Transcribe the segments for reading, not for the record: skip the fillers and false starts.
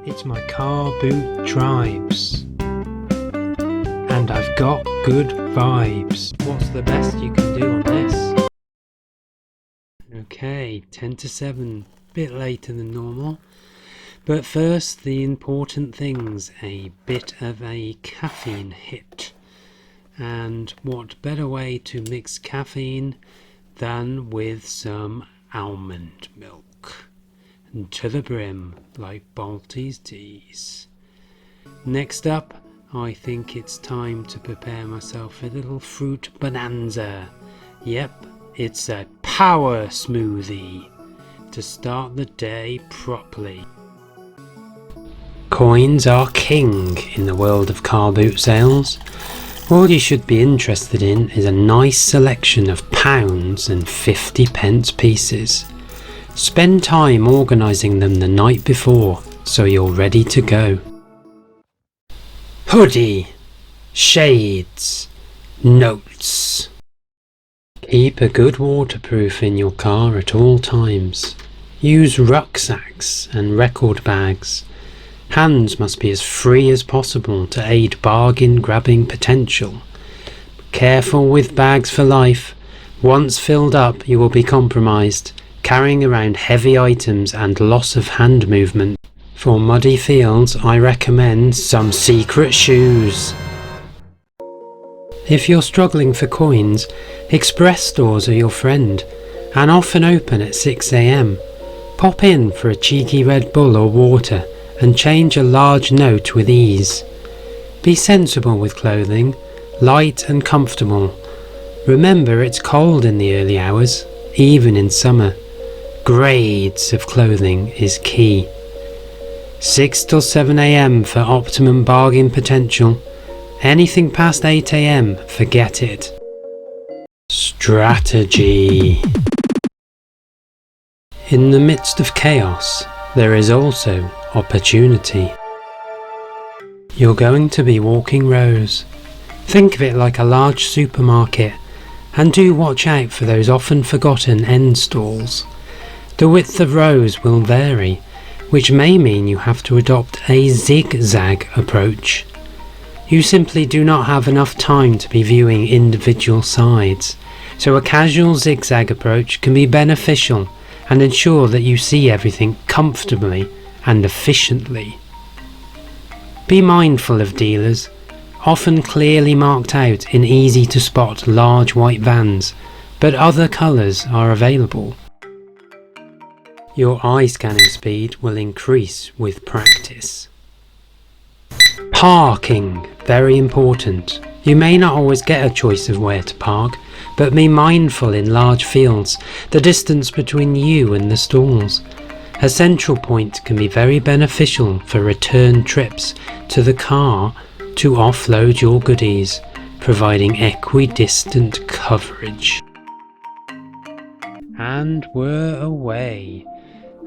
It's my car boot tribes. And I've got good vibes. What's the best you can do on this? Okay, 10 to 7, bit later than normal. But first, the important things, a bit of a caffeine hit. And what better way to mix caffeine than with some almond milk? And to the brim, like Balti's teas. Next up, I think it's time to prepare myself a little fruit bonanza. Yep, it's a power smoothie to start the day properly. Coins are king in the world of car boot sales. All you should be interested in is a nice selection of pounds and 50p pieces. Spend time organising them the night before so you're ready to go. Hoodie, shades, notes. Keep a good waterproof in your car at all times. Use rucksacks and record bags. Hands must be as free as possible to aid bargain grabbing potential. Careful with bags for life. Once filled up, you will be compromised, carrying around heavy items and loss of hand movement. For muddy fields, I recommend some secret shoes. If you're struggling for coins, express stores are your friend and often open at 6 AM. Pop in for a cheeky Red Bull or water and change a large note with ease. Be sensible with clothing, light and comfortable. Remember, it's cold in the early hours, even in summer. Grades of clothing is key. 6 till 7 AM for optimum bargain potential. Anything past 8 AM, forget it. Strategy. In the midst of chaos, there is also opportunity. You're going to be walking rows. Think of it like a large supermarket, and do watch out for those often forgotten end stalls. The width of rows will vary, which may mean you have to adopt a zigzag approach. You simply do not have enough time to be viewing individual sides, so a casual zigzag approach can be beneficial and ensure that you see everything comfortably and efficiently. Be mindful of dealers, often clearly marked out in easy to spot large white vans, but other colours are available. Your eye scanning speed will increase with practice. Parking, very important. You may not always get a choice of where to park, but be mindful in large fields, the distance between you and the stalls. A central point can be very beneficial for return trips to the car to offload your goodies, providing equidistant coverage. And we're away.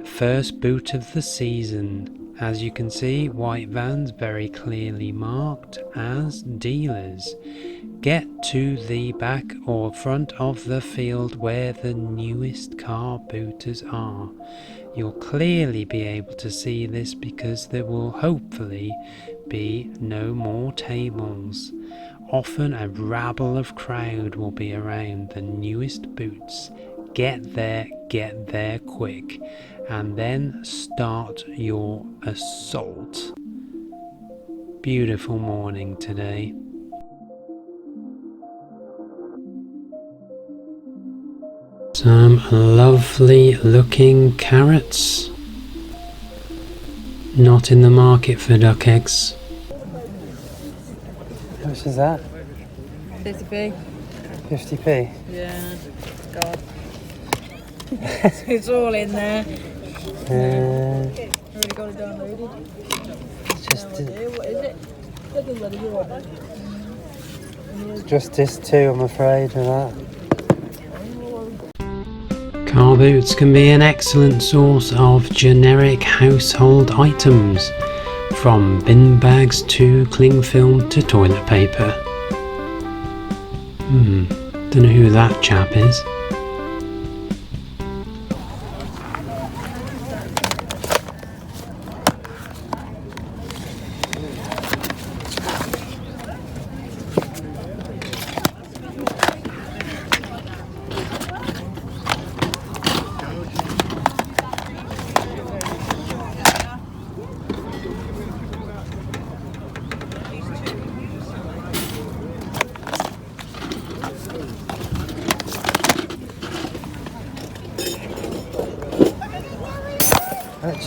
First boot of the season. As you can see, white vans very clearly marked as dealers. Get to the back or front of the field where the newest car booters are. You'll clearly be able to see this because there will hopefully be no more tables. Often a rabble of crowd will be around the newest boots. Get there quick, and then start your assault. Beautiful morning today. Some lovely looking carrots. Not in the market for duck eggs. How much is that? 50p. 50p? Yeah, God. It's all in there. Already got it downloaded. What is it? Just this too, I'm afraid, of that. Car boots can be an excellent source of generic household items, from bin bags to cling film to toilet paper. Don't know who that chap is.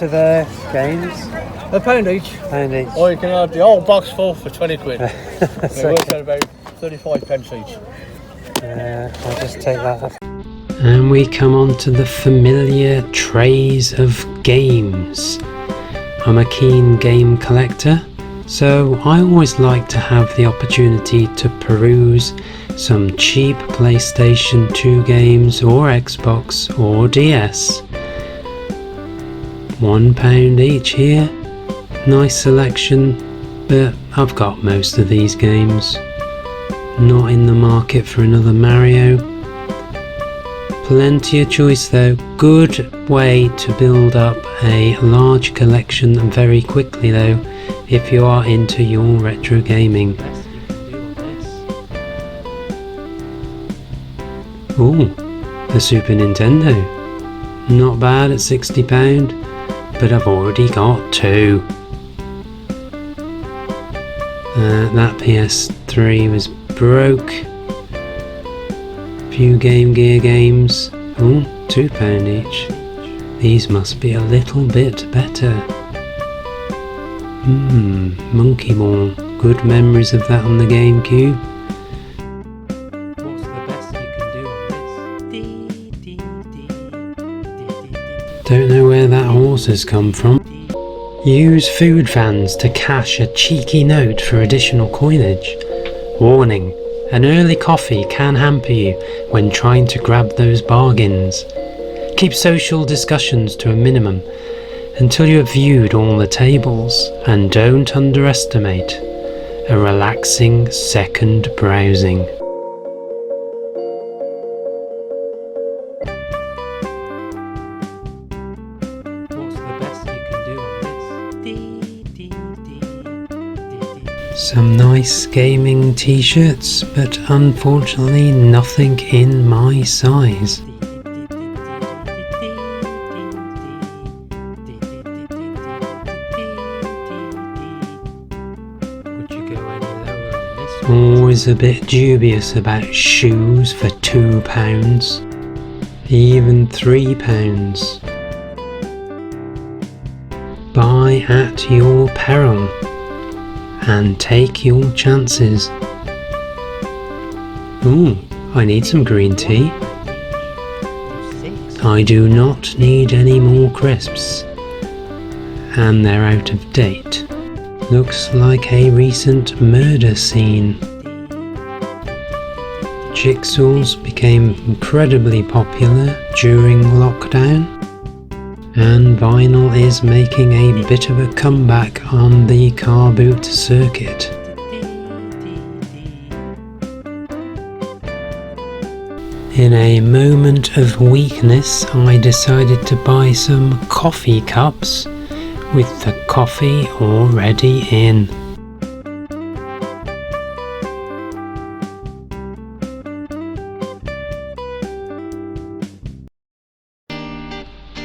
are the games? £1 each. £1 each. Or you can have the whole box full for 20 quid. It That's works okay. out about 35 pence each. I'll just take that. And we come on to the familiar trays of games. I'm a keen game collector, so I always like to have the opportunity to peruse some cheap PlayStation 2 games or Xbox or DS. £1 each here. Nice selection, but I've got most of these games. Not in the market for another Mario. Plenty of choice though. Good way to build up a large collection very quickly though, if you are into your retro gaming. Ooh, the Super Nintendo. Not bad at £60, but I've already got 2. That PS3 was broke. Few Game Gear games. Oh, £2 each. These must be a little bit better. Monkey Ball. Good memories of that on the GameCube. What's the best you can do on this? Don't know where that horse has come from. Use food vans to cash a cheeky note for additional coinage. Warning. An early coffee can hamper you when trying to grab those bargains. Keep social discussions to a minimum until you have viewed all the tables, and don't underestimate a relaxing second browsing. What's the best you can do on this? Some nice gaming t-shirts, but unfortunately nothing in my size. Always a bit dubious about shoes for £2, even £3. Buy at your peril and take your chances. Ooh, I need some green tea. I do not need any more crisps, and they're out of date. Looks like a recent murder scene. Jigsaws became incredibly popular during lockdown, and vinyl is making a bit of a comeback on the car boot circuit. In a moment of weakness, I decided to buy some coffee cups with the coffee already in.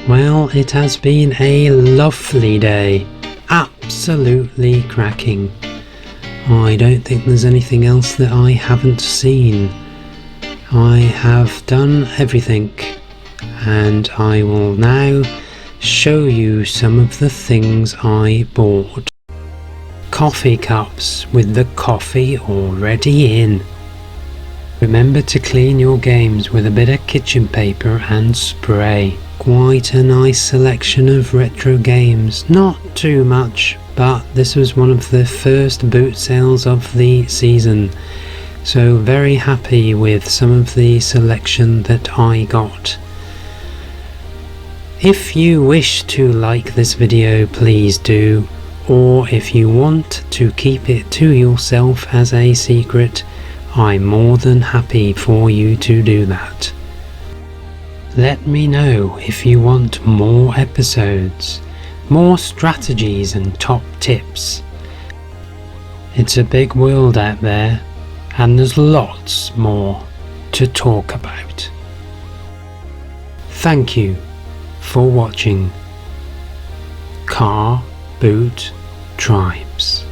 Well, it has been a lovely day. Absolutely cracking. I don't think there's anything else that I haven't seen. I have done everything, and I will now show you some of the things I bought. Coffee cups with the coffee already in. Remember to clean your games with a bit of kitchen paper and spray. Quite a nice selection of retro games, not too much, but this was one of the first boot sales of the season, so very happy with some of the selection that I got. If you wish to like this video, please do, or if you want to keep it to yourself as a secret, I'm more than happy for you to do that. Let me know if you want more episodes, more strategies and top tips. It's a big world out there, and there's lots more to talk about. Thank you for watching Car Boot Tribes.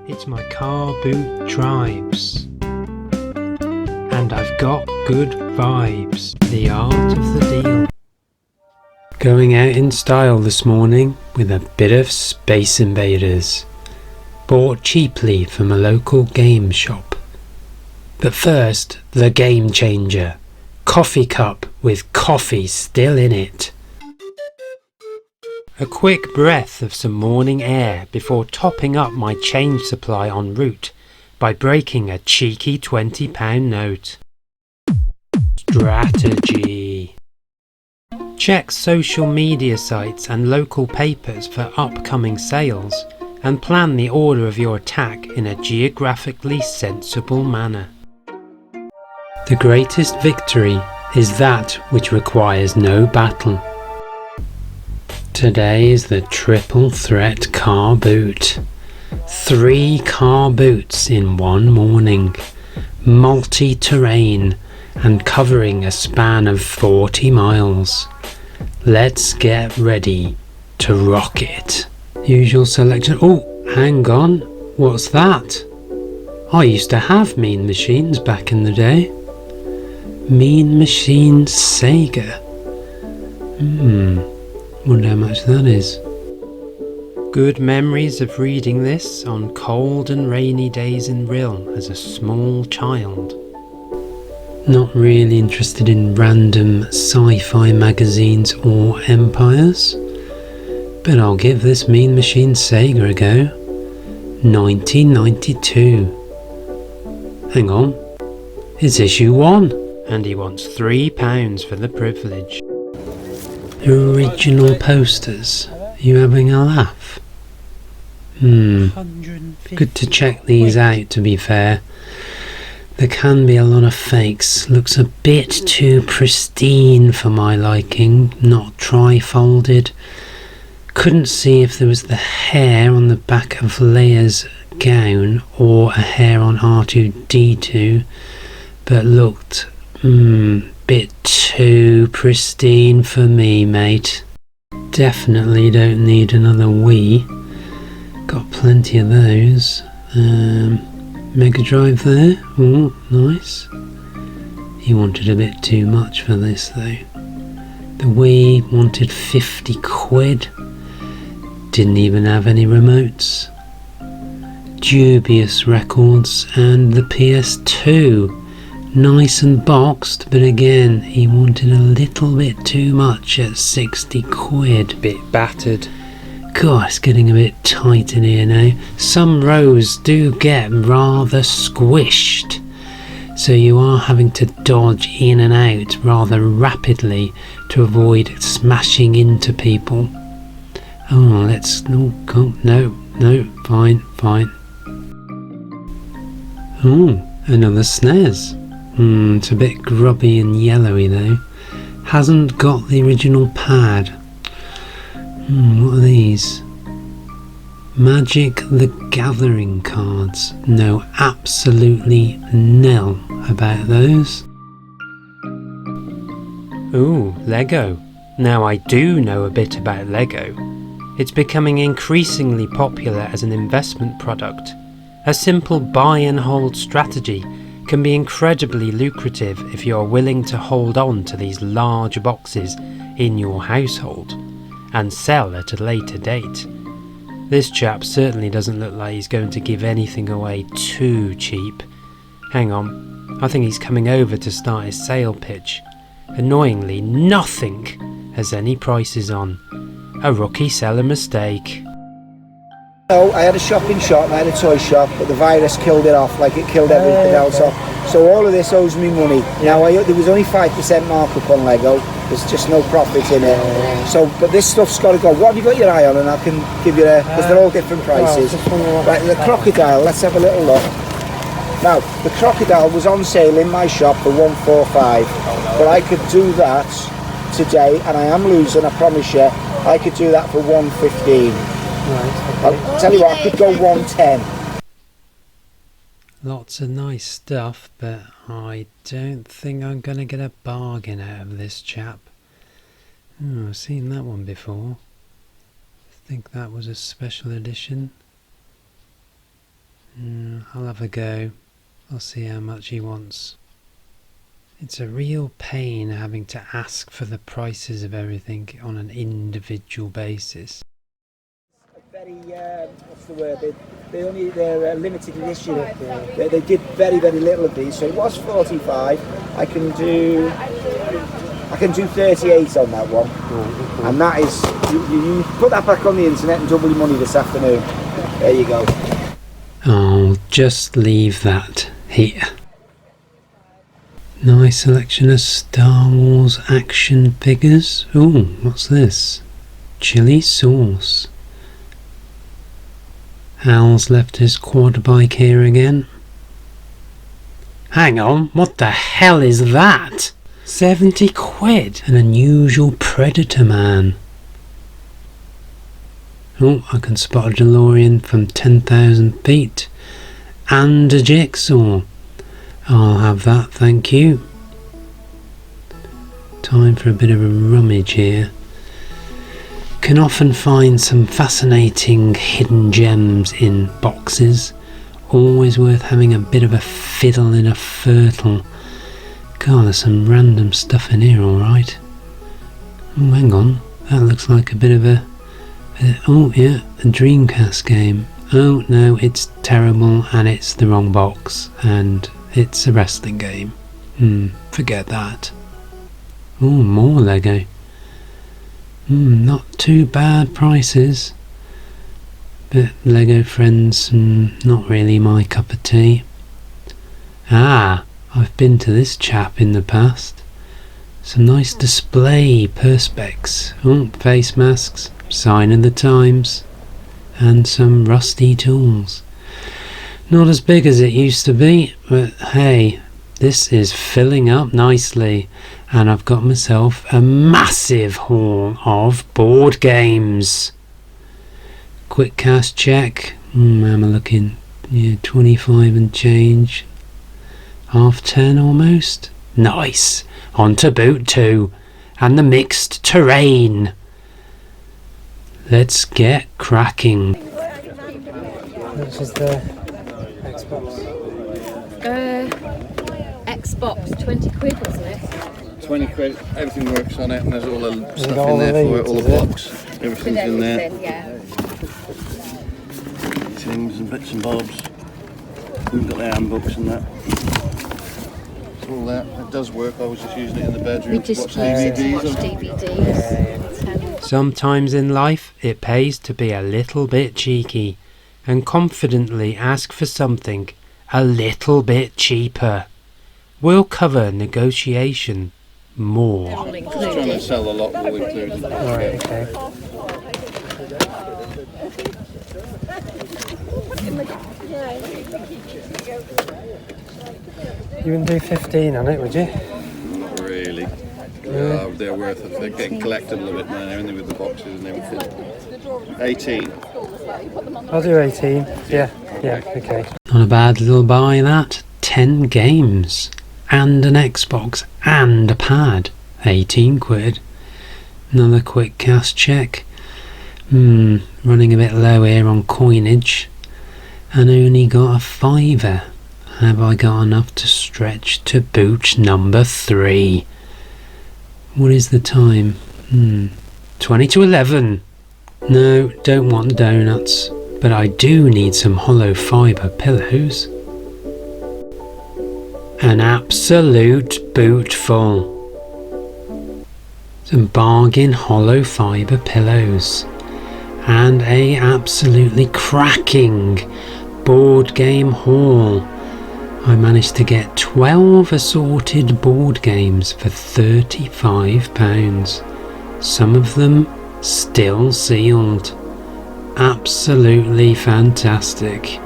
It's my Car Boot Tribes, and I've got good vibes. The art of the deal. Going out in style this morning with a bit of Space Invaders. Bought cheaply from a local game shop. But first, the game changer. Coffee cup with coffee still in it. A quick breath of some morning air before topping up my change supply en route by breaking a cheeky £20 note. Strategy. Check social media sites and local papers for upcoming sales and plan the order of your attack in a geographically sensible manner. The greatest victory is that which requires no battle. Today is the triple threat car boot. 3 car boots in one morning, multi-terrain and covering a span of 40 miles. Let's get ready to rock it. Usual selection. Oh, hang on. What's that? I used to have Mean Machines back in the day. Mean Machine Sega. Wonder how much that is. Good memories of reading this on cold and rainy days in Rill as a small child. Not really interested in random sci-fi magazines or empires, but I'll give this Mean Machine Sega a go. 1992. Hang on, it's issue 1, and he wants £3 for the privilege. Original posters. You having a laugh? Good to check these out, to be fair. There can be a lot of fakes. Looks a bit too pristine for my liking. Not tri-folded. Couldn't see if there was the hair on the back of Leia's gown or a hair on R2-D2, but looked bit too pristine for me, mate. Definitely don't need another Wii. Got plenty of those. Mega Drive there. Oh, nice. He wanted a bit too much for this though. The Wii wanted 50 quid. Didn't even have any remotes. Dubious records and the PS2. Nice and boxed, but again, he wanted a little bit too much at 60 quid. Bit battered. God, it's getting a bit tight in here now. Some rows do get rather squished, so you are having to dodge in and out rather rapidly to avoid smashing into people. Oh, no, fine. Oh, another SNES. It's a bit grubby and yellowy though. Hasn't got the original pad. What are these? Magic the Gathering cards. Know absolutely nil about those. Ooh, Lego. Now I do know a bit about Lego. It's becoming increasingly popular as an investment product. A simple buy and hold strategy can be incredibly lucrative if you are willing to hold on to these large boxes in your household and sell at a later date. This chap certainly doesn't look like he's going to give anything away too cheap. Hang on, I think he's coming over to start his sale pitch. Annoyingly, nothing has any prices on. A rookie seller mistake. So I had a shopping shop, I had a toy shop, but the virus killed it off, like it killed everything else off. So all of this owes me money. Now there was only 5% markup on Lego. There's just no profit in it. So, but this stuff's got to go. What have you got your eye on? And I can give you because they're all different prices. Right, the crocodile. Let's have a little look. Now, the crocodile was on sale in my shop for $145, but I could do that today, and I am losing. I promise you, I could do that for $115. Right, okay. I'll tell you what, I could go 110. Lots of nice stuff, but I don't think I'm going to get a bargain out of this chap. Oh, I've seen that one before. I think that was a special edition. I'll have a go. I'll see how much he wants. It's a real pain having to ask for the prices of everything on an individual basis. Very, what's the word? They're limited edition. They did very, very little of these. So it was 45. I can do 38 on that one. And that is, you put that back on the internet and double your money this afternoon. There you go. I'll just leave that here. Nice selection of Star Wars action figures. Ooh, what's this? Chili sauce. Hal's left his quad bike here again. Hang on, what the hell is that? 70 quid. An unusual Predator man. Oh, I can spot a DeLorean from 10,000 feet. And a jigsaw. I'll have that, thank you. Time for a bit of a rummage here. Can often find some fascinating hidden gems in boxes. Always worth having a bit of a fiddle in a fertile. God, there's some random stuff in here, alright. Oh, hang on. That looks like a bit of a... Oh, yeah, a Dreamcast game. Oh, no, it's terrible and it's the wrong box. And it's a wrestling game. Forget that. Oh, more Lego. Not too bad prices. But Lego Friends, not really my cup of tea. Ah, I've been to this chap in the past. Some nice display perspex. Oh, face masks, sign of the times. And some rusty tools. Not as big as it used to be, but hey, this is filling up nicely. And I've got myself a massive haul of board games. Quick cash check. Am I looking? Yeah, 25 and change. Half 10 almost. Nice. On to boot 2. And the mixed terrain. Let's get cracking. Which is the Xbox? Xbox, 20 quid, wasn't it? 20 quid, everything works on it, and there's all the got stuff all in there the for it, all leads, the is it? blocks, everything's in there. Yeah. Things and bits and bobs. We've got the handbooks and that. It's all that. It does work. I was just using it in the bedroom. We just watch use it to DVDs. watch DVDs. Sometimes in life it pays to be a little bit cheeky and confidently ask for something a little bit cheaper. We'll cover negotiation more. All Just trying to included. sell a lot all included. Alright, okay. You wouldn't do 15 on it, would you? Not really. They're worth it. They're getting collectible a bit now, aren't they, with the boxes and everything. 18. I'll do 18. Yeah, okay. Not a bad little buy that. 10 games. And an Xbox and a pad. 18 quid. Another quick cash check. Running a bit low here on coinage. And only got a £5. Have I got enough to stretch to boot number 3? What is the time? 20 to 11. No, don't want donuts. But I do need some hollow fibre pillows. An absolute boot full. Some bargain hollow fibre pillows. And a absolutely cracking board game haul. I managed to get 12 assorted board games for £35. Some of them still sealed. Absolutely fantastic.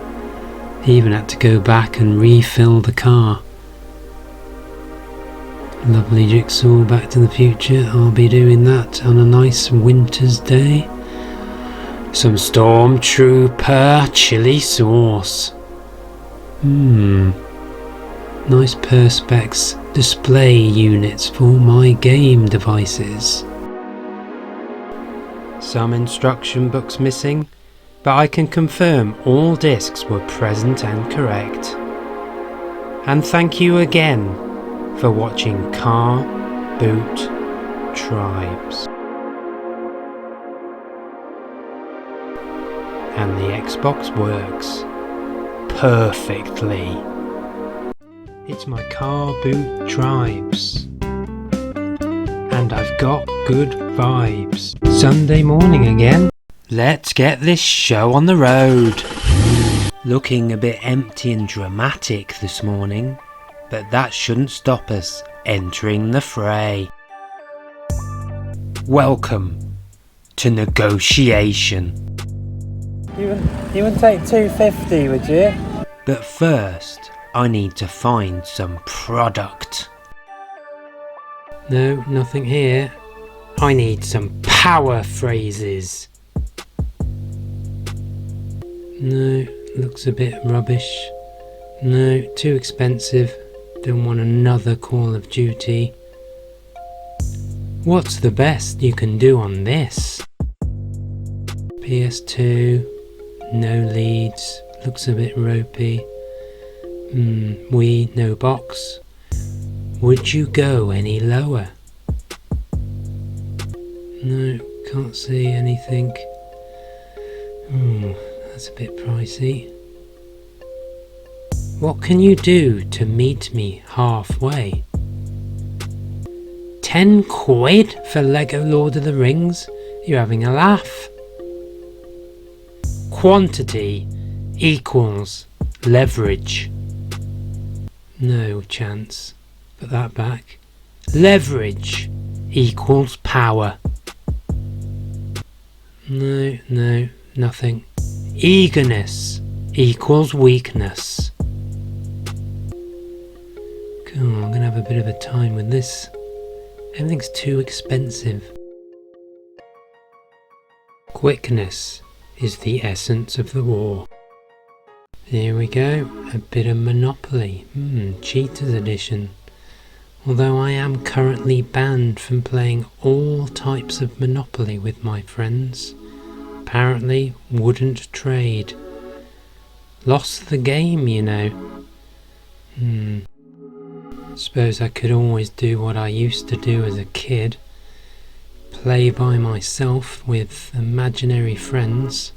Even had to go back and refill the car. Lovely Jigsaw Back to the Future. I'll be doing that on a nice winter's day. Some Stormtrooper chili sauce. Nice perspex display units for my game devices. Some instruction books missing, but I can confirm all discs were present and correct. And thank you again for watching Car Boot Tribes. And the Xbox works perfectly. It's my Car Boot Tribes. And I've got good vibes. Sunday morning again. Let's get this show on the road. Looking a bit empty and dramatic this morning, but that shouldn't stop us entering the fray. Welcome to Negotiation. You wouldn't take 250, would you? But first, I need to find some product. No, nothing here. I need some power phrases. No, looks a bit rubbish. No, too expensive. Don't want another Call of Duty. What's the best you can do on this? PS2. No leads. Looks a bit ropey. Wii, no box. Would you go any lower? No, can't see anything. That's a bit pricey. What can you do to meet me halfway? 10 quid for Lego Lord of the Rings? You're having a laugh. Quantity equals leverage. No chance. Put that back. Leverage equals power. No, nothing. Eagerness equals weakness. Cool, I'm gonna have a bit of a time with this. Everything's too expensive. Quickness is the essence of the war. Here we go, a bit of Monopoly. Cheaters edition. Although I am currently banned from playing all types of Monopoly with my friends. Apparently wouldn't trade. Lost the game, you know. Suppose I could always do what I used to do as a kid. Play by myself with imaginary friends.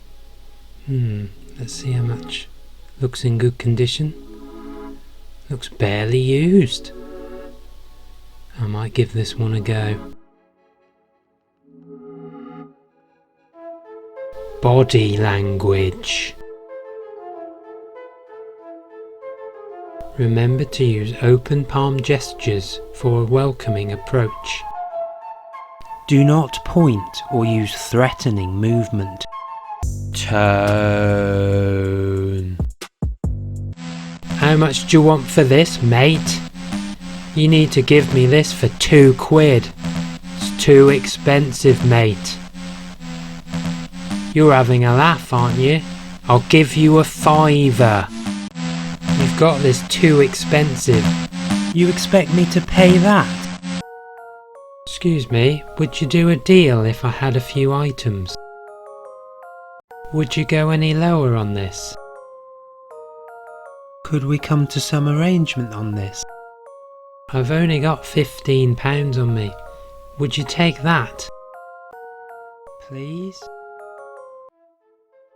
Let's see how much. Looks in good condition. Looks barely used. I might give this one a go. Body language. Remember to use open palm gestures for a welcoming approach. Do not point or use threatening movement. Tone. How much do you want for this, mate? You need to give me this for 2 quid. It's too expensive, mate. You're having a laugh, aren't you? I'll give you a £5. You've got this too expensive. You expect me to pay that? Excuse me, would you do a deal if I had a few items? Would you go any lower on this? Could we come to some arrangement on this? I've only got £15 on me. Would you take that? Please?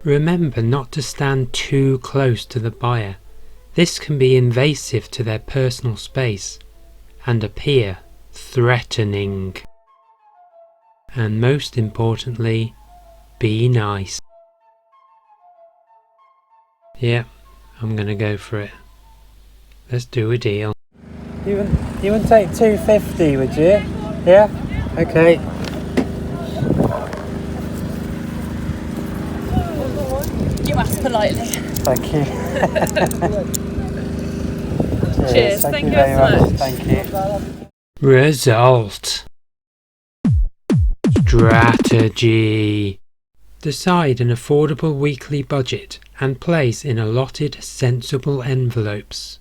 Remember not to stand too close to the buyer. This can be invasive to their personal space and appear threatening. And most importantly, be nice. Yep, I'm gonna go for it. Let's do a deal. You wouldn't take 250, would you? Yeah? Okay. You asked politely. Thank you. Cheers, thank you very so much. Thank you. Result. Strategy. Decide an affordable weekly budget and place in allotted sensible envelopes.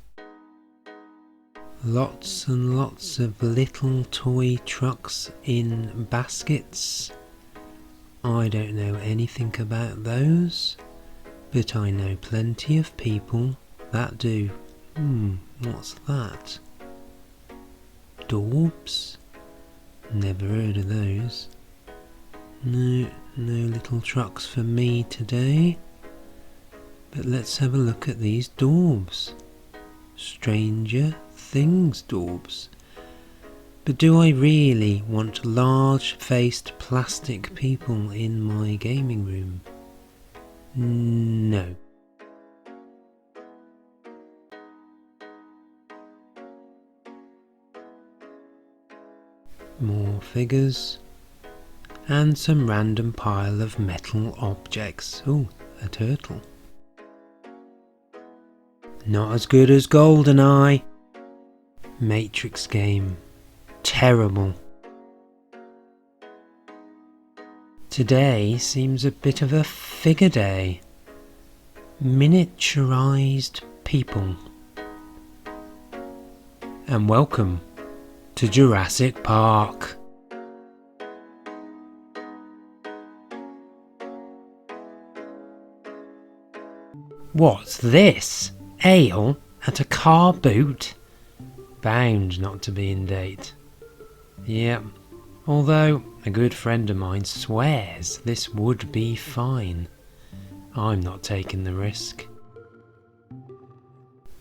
Lots and lots of little toy trucks in baskets. I don't know anything about those, but I know plenty of people that do. What's that? Daubs? Never heard of those. No little trucks for me today. But let's have a look at these daubs. Stranger Things daubs. But do I really want large-faced plastic people in my gaming room? No. More figures. And some random pile of metal objects. Ooh, a turtle. Not as good as GoldenEye. Matrix game. Terrible. Today seems a bit of a figure day. Miniaturized people. And welcome to Jurassic Park. What's this? Ale at a car boot? Bound not to be in date. Yep, although a good friend of mine swears this would be fine. I'm not taking the risk.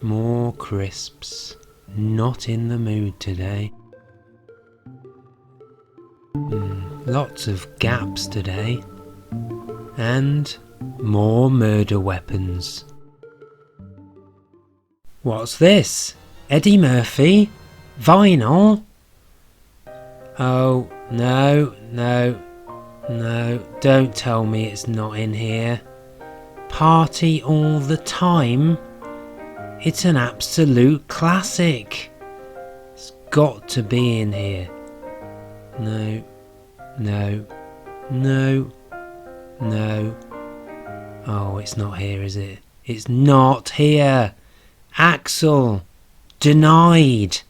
More crisps. Not in the mood today. Lots of gaps today. And more murder weapons. What's this? Eddie Murphy? Vinyl? Oh, no, don't tell me it's not in here. Party all the time? It's an absolute classic. It's got to be in here. No. Oh, it's not here, is it? It's not here. Axel. Denied.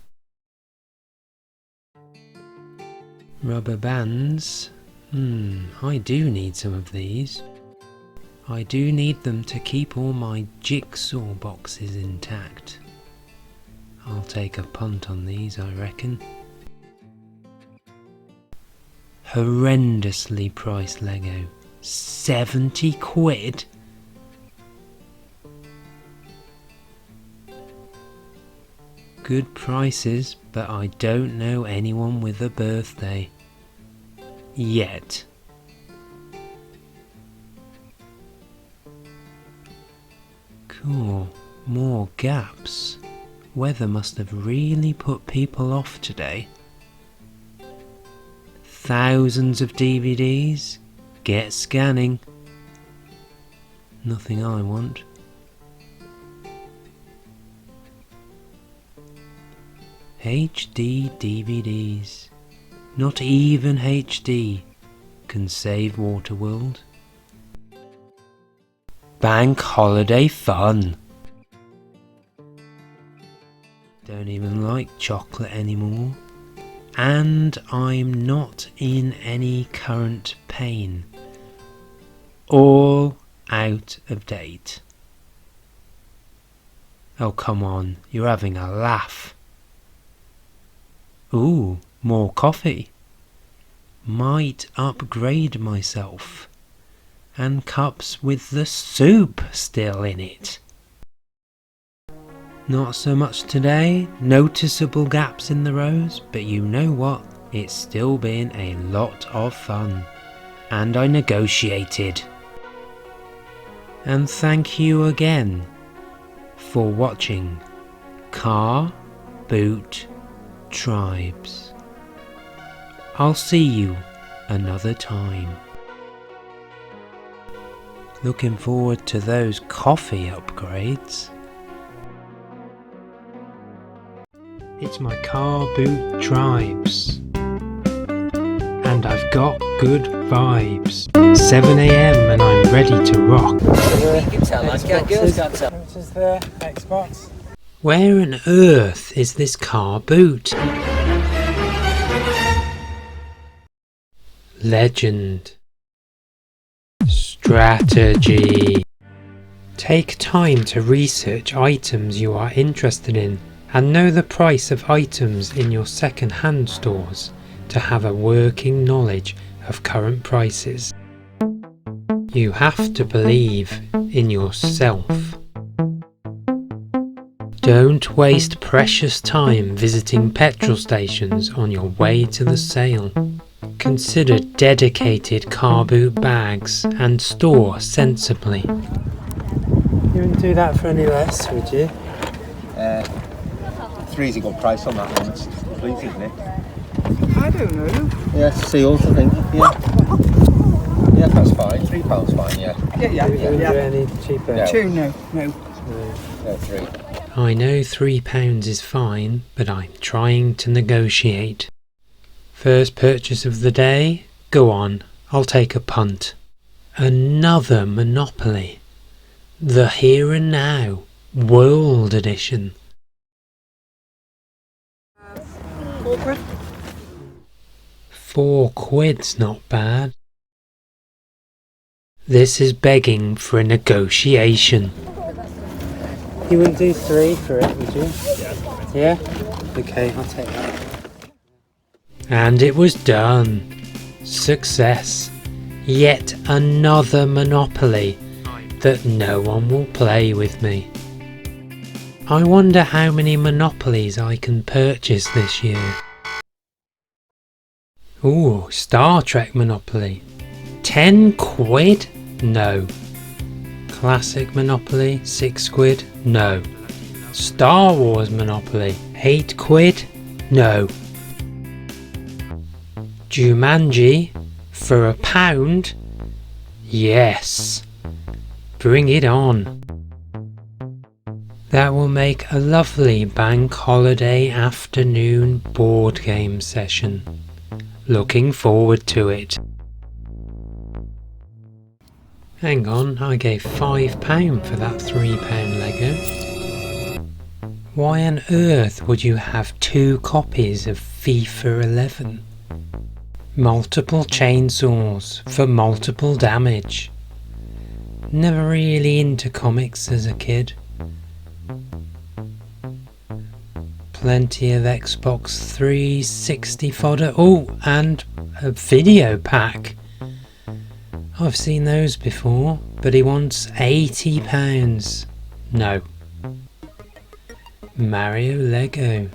Rubber bands. I do need some of these. I do need them to keep all my jigsaw boxes intact. I'll take a punt on these, I reckon. Horrendously priced Lego. 70 quid? Good prices, but I don't know anyone with a birthday. Yet. Cool. More gaps. Weather must have really put people off today. Thousands of DVDs. Get scanning. Nothing I want. HD DVDs. Not even HD can save Waterworld. Bank holiday fun. Don't even like chocolate anymore. And I'm not in any current pain. All out of date. Oh, come on, you're having a laugh. Ooh, more coffee. Might upgrade myself. And cups with the soup still in it. Not so much today, noticeable gaps in the rows, but you know what? It's still been a lot of fun. And I negotiated. And thank you again for watching Car Boot Tribes. I'll see you another time. Looking forward to those coffee upgrades. It's my Car Boot Tribes. And I've got good vibes. 7 AM and I'm ready to rock. You can tell, girls can't tell. Which is the Xbox. Where on earth is this car boot? Legend. Strategy. Take time to research items you are interested in and know the price of items in your second-hand stores to have a working knowledge of current prices. You have to believe in yourself. Don't waste precious time visiting petrol stations on your way to the sale. Consider dedicated car boot bags and store sensibly. You wouldn't do that for any less, would you? Three's a good price on that one. It's complete, isn't it? I don't know. Yeah, it's sealed, I think. Yeah. Yeah, that's fine. £3 fine, yeah. Yeah. You wouldn't do any cheaper? No. 2, no. No, 3. I know £3 is fine, but I'm trying to negotiate. First purchase of the day? Go on, I'll take a punt. Another Monopoly. The Here and Now World Edition. £4's not bad. This is begging for a negotiation. You wouldn't do 3 for it, would you? Yeah? Okay, I'll take that. And it was done. Success. Yet another Monopoly that no one will play with me. I wonder how many Monopolies I can purchase this year. Ooh, Star Trek Monopoly. £10? No. Classic Monopoly, £6? No. Star Wars Monopoly, £8? No. Jumanji, for £1? Yes. Bring it on. That will make a lovely bank holiday afternoon board game session. Looking forward to it. Hang on, I gave £5 for that £3 Lego. Why on earth would you have 2 copies of FIFA 11? Multiple chainsaws for multiple damage. Never really into comics as a kid. Plenty of Xbox 360 fodder. Oh, and a video pack. I've seen those before, but he wants £80. No. Mario Lego.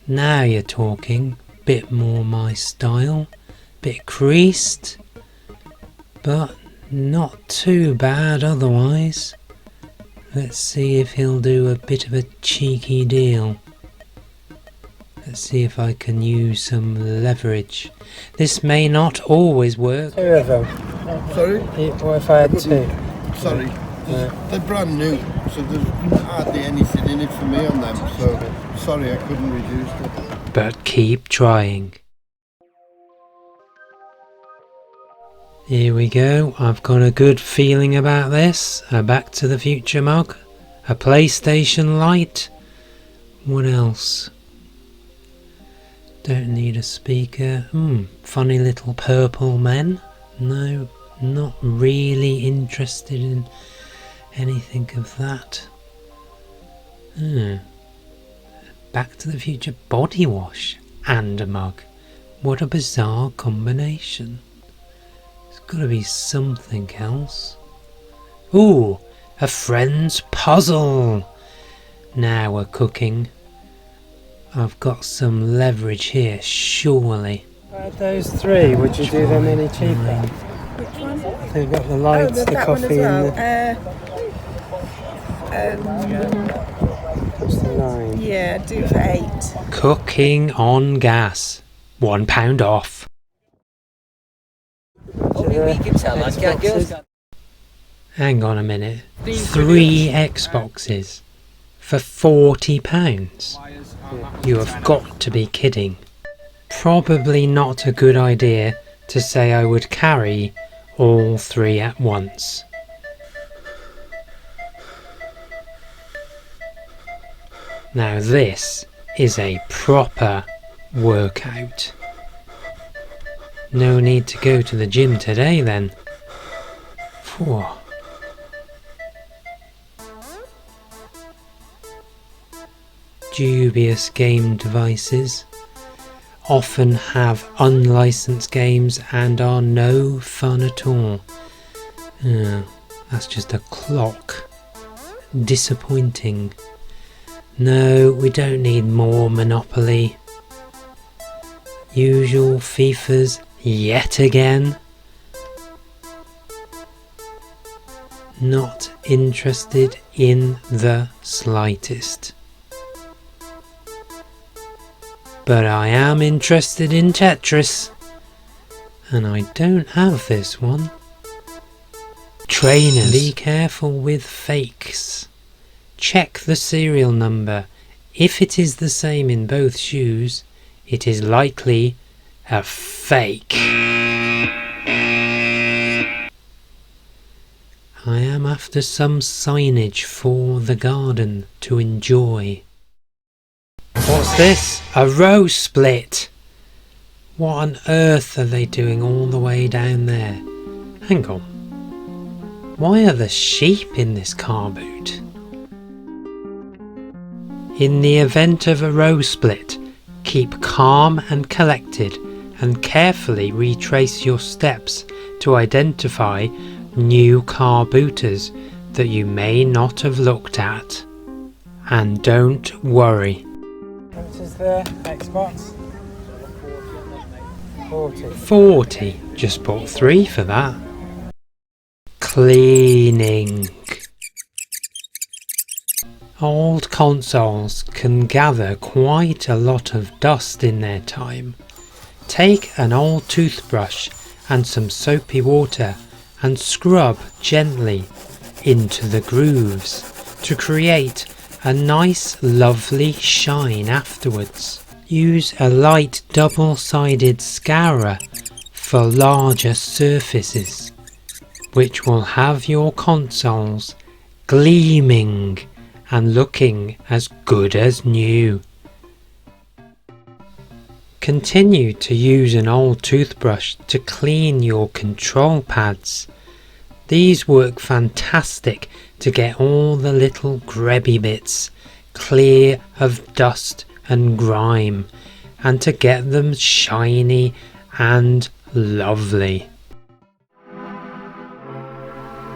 Now you're talking. Bit more my style. Bit creased. But not too bad otherwise. Let's see if he'll do a bit of a cheeky deal. Let's see if I can use some leverage. This may not always work. 2 of them. Sorry? What if I had 2? Sorry. They're brand new, so there's hardly anything in it for me on them, so sorry I couldn't reduce them. But keep trying. Here we go. I've got a good feeling about this. A Back to the Future mug. A PlayStation Lite. What else? Don't need a speaker. Funny little purple men. No, not really interested in anything of that. Back to the Future body wash and a mug. What a bizarre combination. There's got to be something else. Ooh, a friend's puzzle. Now we're cooking. I've got some leverage here, surely. If I had those 3, would you do them any cheaper? Which one? They've got the lights, the that coffee, one as well. and what's the line? Yeah, do for 8. Cooking on gas. £1 off. Only we can tell that. Hang on a minute. 3 Xboxes for £40? You have got to be kidding. Probably not a good idea to say I would carry all 3 at once. Now this is a proper workout. No need to go to the gym today then. Phew. dubious game devices, often have unlicensed games and are no fun at all. That's just a clock. Disappointing. No, we don't need more Monopoly. Usual FIFAs yet again. Not interested in the slightest. But I am interested in Tetris, and I don't have this one. Trainers, be careful with fakes. Check the serial number. If it is the same in both shoes, it is likely a fake. I am after some signage for the garden to enjoy. What's this? A row split! What on earth are they doing all the way down there? Hang on. Why are there sheep in this car boot? In the event of a row split, keep calm and collected and carefully retrace your steps to identify new car booters that you may not have looked at. And don't worry. How much is the Xbox? 40. 40. Just bought 3 for that. Cleaning. Old consoles can gather quite a lot of dust in their time. Take an old toothbrush and some soapy water and scrub gently into the grooves to create a nice lovely shine afterwards. Use a light double-sided scourer for larger surfaces, which will have your consoles gleaming and looking as good as new. Continue to use an old toothbrush to clean your control pads. These work fantastic to get all the little grubby bits clear of dust and grime and to get them shiny and lovely.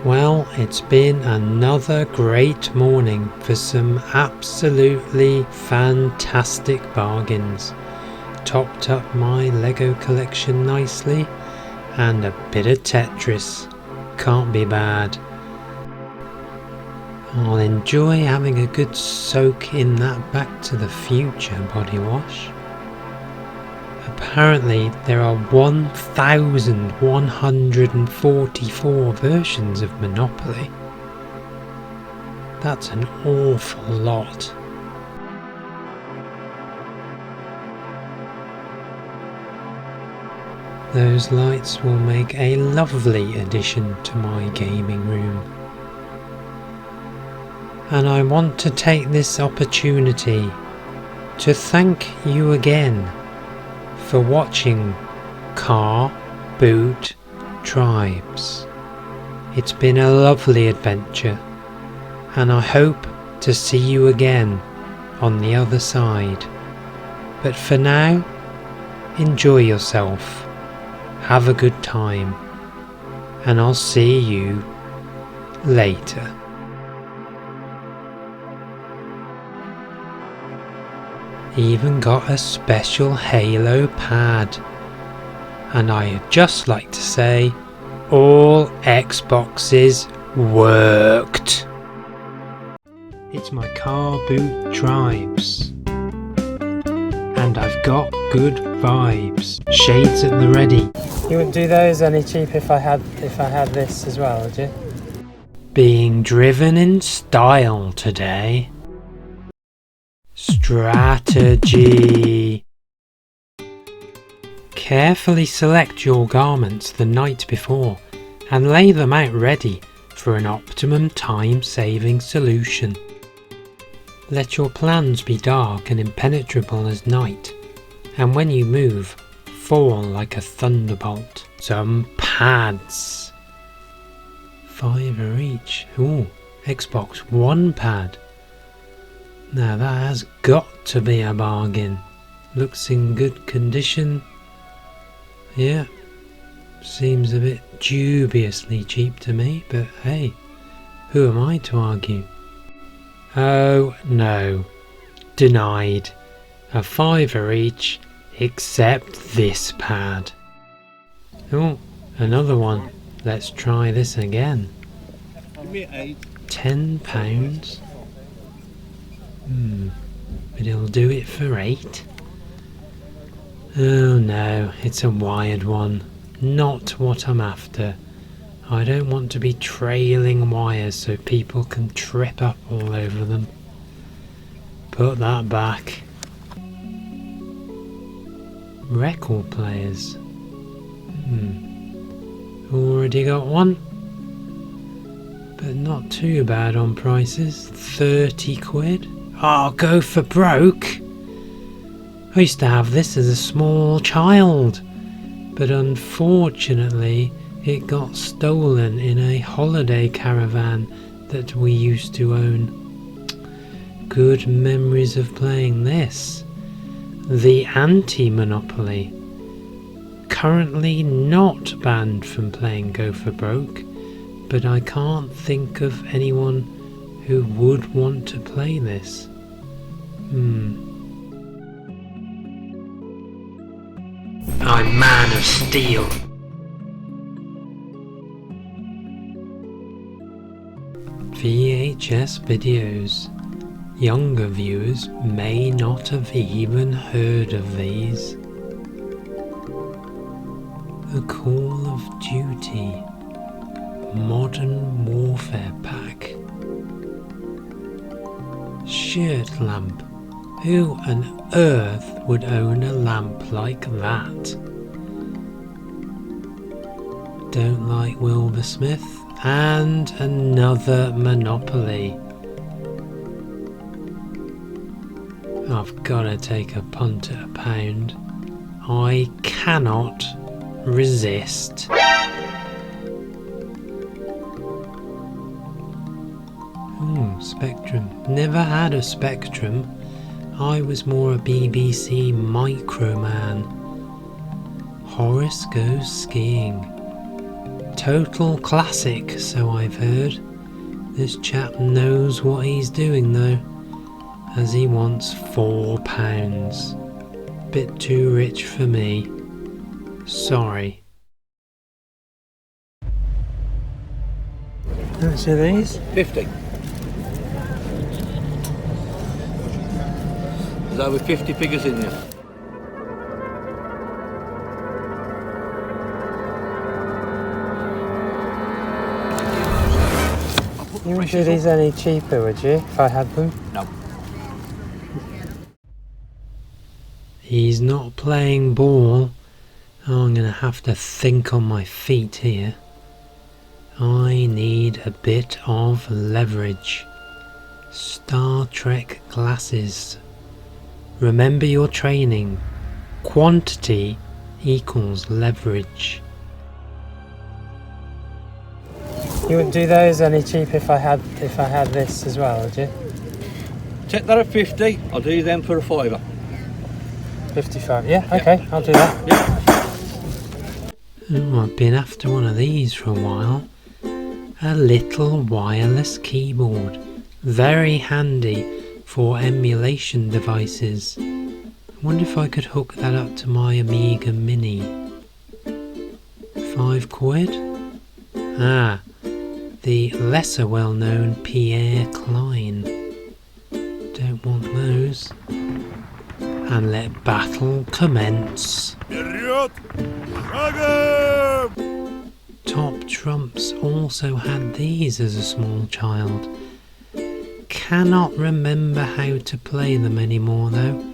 Well, it's been another great morning for some absolutely fantastic bargains. Topped up my Lego collection nicely, and a bit of Tetris. Can't be bad. I'll enjoy having a good soak in that Back to the Future body wash. Apparently there are 1,144 versions of Monopoly. That's an awful lot. Those lights will make a lovely addition to my gaming room. And I want to take this opportunity to thank you again for watching Car Boot Tribes. It's been a lovely adventure, and I hope to see you again on the other side. But for now, enjoy yourself, have a good time, and I'll see you later. Even got a special Halo pad, and I'd just like to say all Xboxes worked. It's my Car Boot Tribes, and I've got good vibes. Shades at the ready. You wouldn't do those any cheap if I had this as well, would you? Being driven in style today. Strategy. Carefully select your garments the night before and lay them out ready for an optimum time-saving solution. Let your plans be dark and impenetrable as night, and when you move, fall like a thunderbolt. Some pads. 5 are each. Ooh, Xbox One pad. Now that has got to be a bargain. Looks in good condition. Yeah, seems a bit dubiously cheap to me, but hey, who am I to argue? Oh no, denied. A fiver each, except this pad. Oh, another one. Let's try this again. £10. But it'll do it for 8. Oh no, it's a wired one. Not what I'm after. I don't want to be trailing wires so people can trip up all over them. Put that back. Record players. Already got one. But not too bad on prices. 30 quid. Oh, go for broke. I used to have this as a small child, but unfortunately it got stolen in a holiday caravan that we used to own. Good memories of playing this. The anti-Monopoly. Currently not banned from playing Go for Broke, but I can't think of anyone who would want to play this. I'm Man of Steel. VHS videos. Younger viewers may not have even heard of these. The Call of Duty Modern Warfare Pack. Shirt lamp. Who on earth would own a lamp like that? Don't like Wilbur Smith. And another Monopoly. I've got to take a punt at £1. I cannot resist. Spectrum. Never had a Spectrum. I was more a BBC Microman. Horace Goes Skiing. Total classic, so I've heard. This chap knows what he's doing though, as he wants £4. Bit too rich for me. Sorry. How much are these? 50. There's over 50 figures in there. You wouldn't do these any cheaper, would you, if I had them? No. He's not playing ball. Oh, I'm going to have to think on my feet here. I need a bit of leverage. Star Trek glasses. Remember your training. Quantity equals leverage. You wouldn't do those any cheaper if I had this as well, would you? Take that at 50. I'll do them for a £5. 55. Yeah, okay, I'll do that. Yeah. Oh, I've been after one of these for a while. A little wireless keyboard. Very handy for emulation devices. I wonder if I could hook that up to my Amiga Mini. £5? Ah, the lesser well-known Pierre Klein. Don't want those. And let battle commence. Top Trumps also had these as a small child. Cannot remember how to play them anymore though,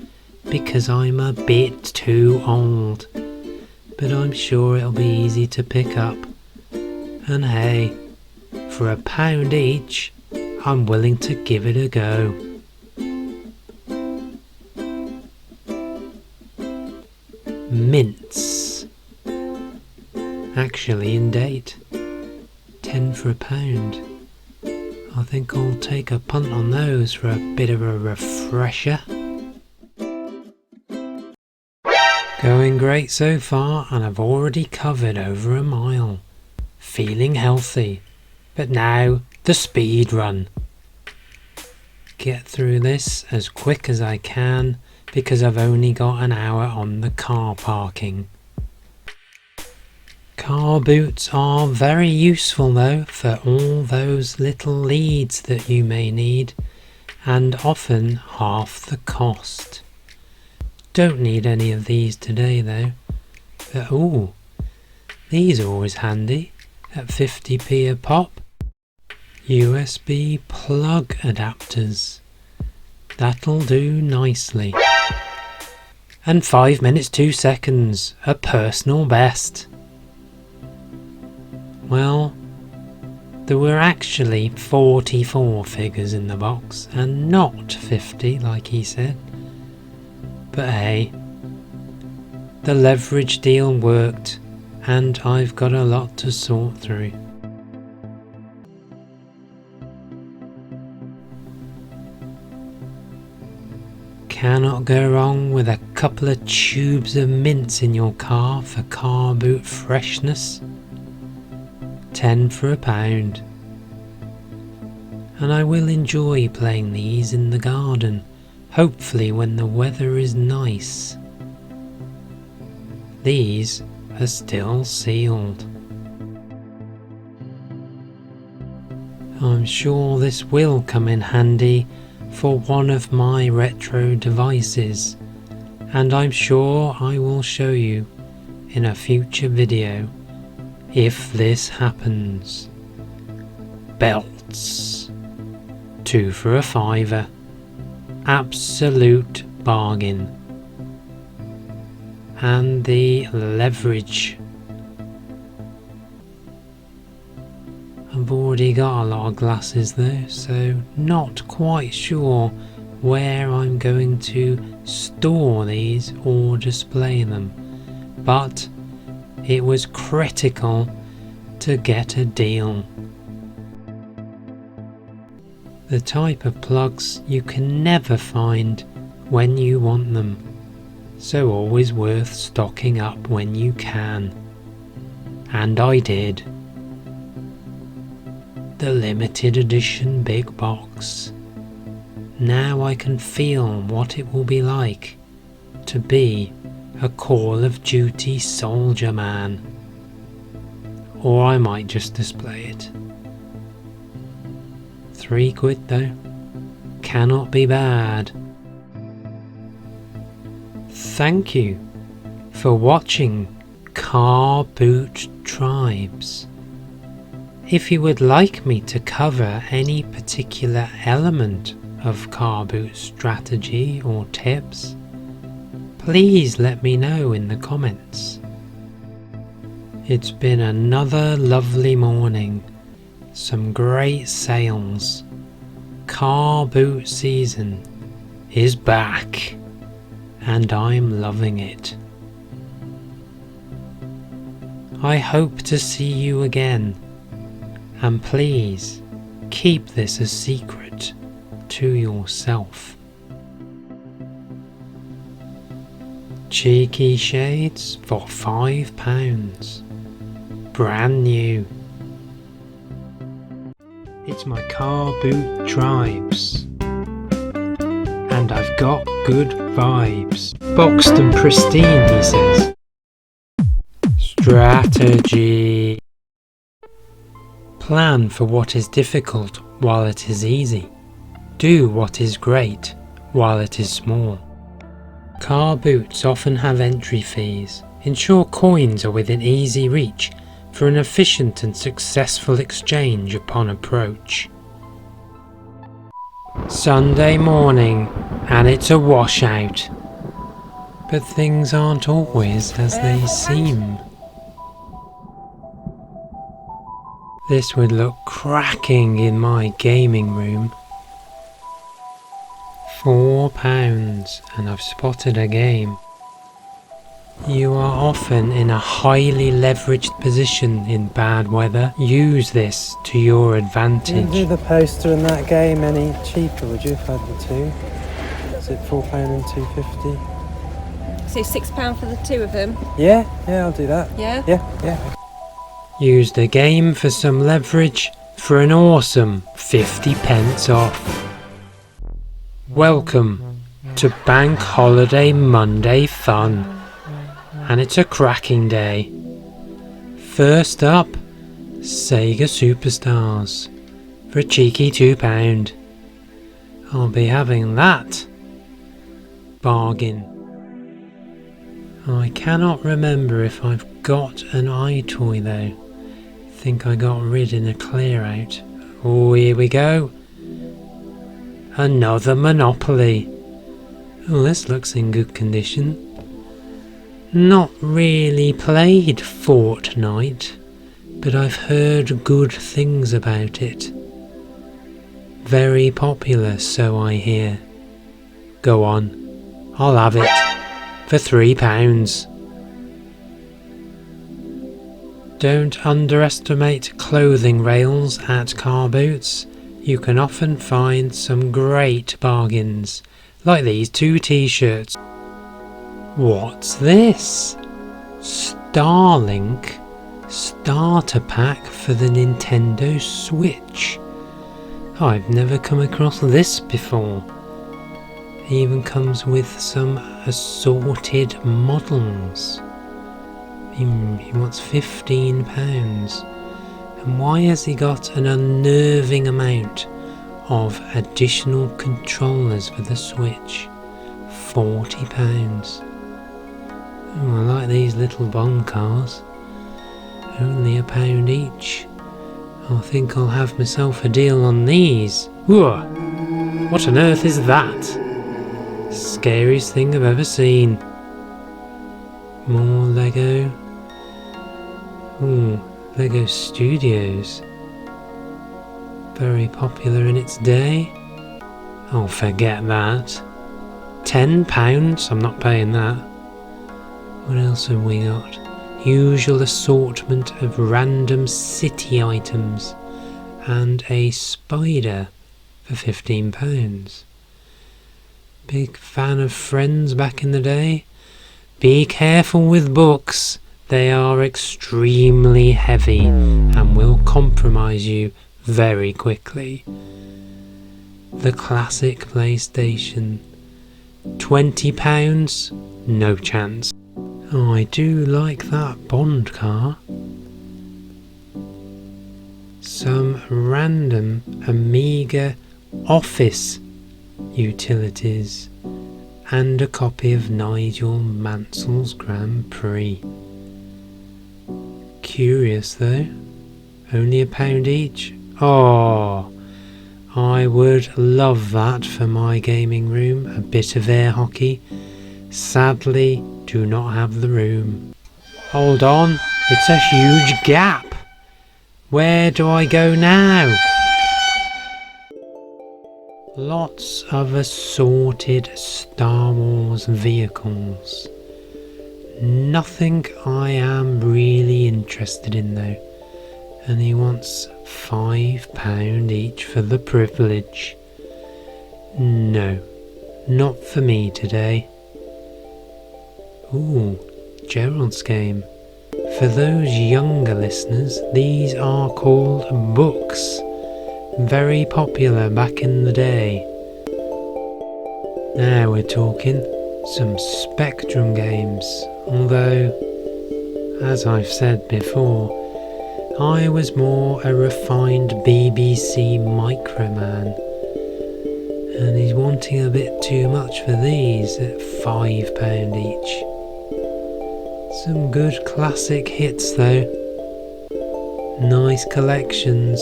because I'm a bit too old. But I'm sure it'll be easy to pick up. And hey, for £1 each, I'm willing to give it a go. Mints. Actually in date. 10 for £1. I think I'll take a punt on those for a bit of a refresher. Going great so far, and I've already covered over a mile. Feeling healthy. But now, the speed run. Get through this as quick as I can, because I've only got an hour on the car parking. Car boots are very useful though for all those little leads that you may need, and often half the cost. Don't need any of these today though, but ooh, these are always handy at 50p a pop. USB plug adapters. That'll do nicely. And 5 minutes 2 seconds, a personal best. Well, there were actually 44 figures in the box and not 50 like he said. But hey, the leverage deal worked and I've got a lot to sort through. Cannot go wrong with a couple of tubes of mints in your car for car boot freshness. 10 for £1. And I will enjoy playing these in the garden, hopefully when the weather is nice. These are still sealed. I'm sure this will come in handy for one of my retro devices, and I'm sure I will show you in a future video if this happens. Belts. 2 for a £5. Absolute bargain. And the leverage. I've already got a lot of glasses though, so not quite sure where I'm going to store these or display them, but it was critical to get a deal. The type of plugs you can never find when you want them, so always worth stocking up when you can. And I did. The limited edition big box. Now I can feel what it will be like to be a Call of Duty soldier man. Or I might just display it. £3 though. Cannot be bad. Thank you for watching Car Boot Tribes. If you would like me to cover any particular element of car boot strategy or tips, please let me know in the comments. It's been another lovely morning, some great sales. Car boot season is back and I'm loving it. I hope to see you again. And please, keep this a secret to yourself. Cheeky shades for £5. Brand new. It's my Car Boot Tribes. And I've got good vibes. Boxed and pristine, he says. Strategy. Plan for what is difficult while it is easy. Do what is great while it is small. Car boots often have entry fees. Ensure coins are within easy reach for an efficient and successful exchange upon approach. Sunday morning and it's a washout. But things aren't always as they seem. This would look cracking in my gaming room. £4 and I've spotted a game. You are often in a highly leveraged position in bad weather. Use this to your Wouldn't do advantage. the poster in that game any cheaper, would you, if I had the two? Is it £4 and £2.50? So £6 for the two of them. Yeah, I'll do that. Yeah? Yeah. Use the game for some leverage for an awesome 50p off. Welcome to Bank Holiday Monday Fun. And it's a cracking day. First up, Sega Superstars for a cheeky £2. I'll be having that. Bargain. I cannot remember if I've got an iToy though. Think I got rid in a clear out. Oh, here we go. Another Monopoly. Oh, this looks in good condition. Not really played Fortnite, but I've heard good things about it. Very popular, so I hear. Go on, I'll have it for £3. Don't underestimate clothing rails at car boots. You can often find some great bargains, like these 2 t-shirts. What's this? Starlink starter pack for the Nintendo Switch. I've never come across this before. It even comes with some assorted models. He wants £15. And why has he got an unnerving amount of additional controllers for the Switch? £40. Oh, I like these little Bond cars. Only £1 each. I think I'll have myself a deal on these. Whoa! What on earth is that? Scariest thing I've ever seen. More Lego. Ooh, Lego Studios. Very popular in its day. Oh, forget that. £10? I'm not paying that. What else have we got? Usual assortment of random city items and a spider for £15. Big fan of Friends back in the day. Be careful with books. They are extremely heavy and will compromise you very quickly. The classic PlayStation. £20? No chance. Oh, I do like that Bond car. Some random Amiga Office utilities and a copy of Nigel Mansell's Grand Prix. Curious though. Only £1 each. Oh, I would love that for my gaming room. A bit of air hockey. Sadly, do not have the room. Hold on, it's a huge gap. Where do I go now? Lots of assorted Star Wars vehicles. Nothing I am really interested in though. And he wants £5 each for the privilege. No, not for me today. Ooh, Gerald's game. For those younger listeners, these are called books. Very popular back in the day. Now we're talking. Some Spectrum games. Although, as I've said before, I was more a refined BBC Microman. And he's wanting a bit too much for these at £5 each. Some good classic hits though. Nice collections.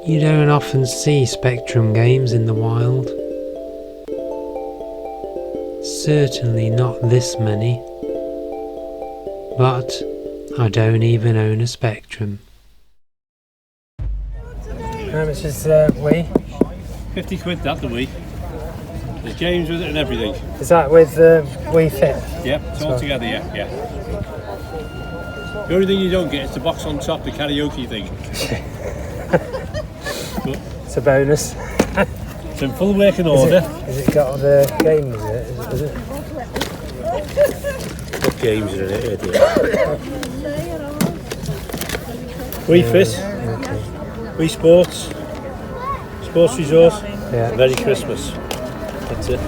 You don't often see Spectrum games in the wild. Certainly not this many. But I don't even own a Spectrum. How much is Wii? 50 quid that, the Wii. There's games with it and everything. Is that with Wii Fit? Yep, it's all together, yeah. The only thing you don't get is the box on top, the karaoke thing. But it's a bonus. It's in full working order. Has it got the games in it? Is it? What games are in it, dear? Wii Fit, Wii Sports, Sports Resort, Merry Christmas. That's it.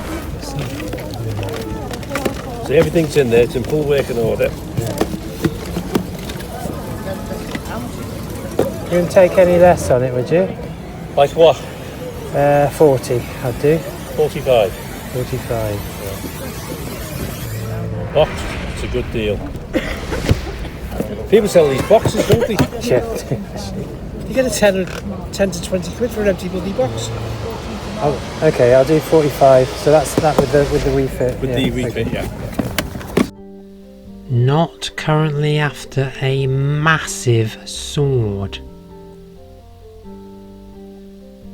So everything's in there, it's in full working order. You wouldn't take any less on it, would you? Like what? 40, I'd do. 45. 45. Box, it's a good deal. People sell these boxes, don't they? Yeah. You get a 10 to 20 quid for an empty bloody box. Oh, okay, I'll do 45. So that's that with the Wii Fit. With the Wii Fit, yeah. Not currently after a massive sword.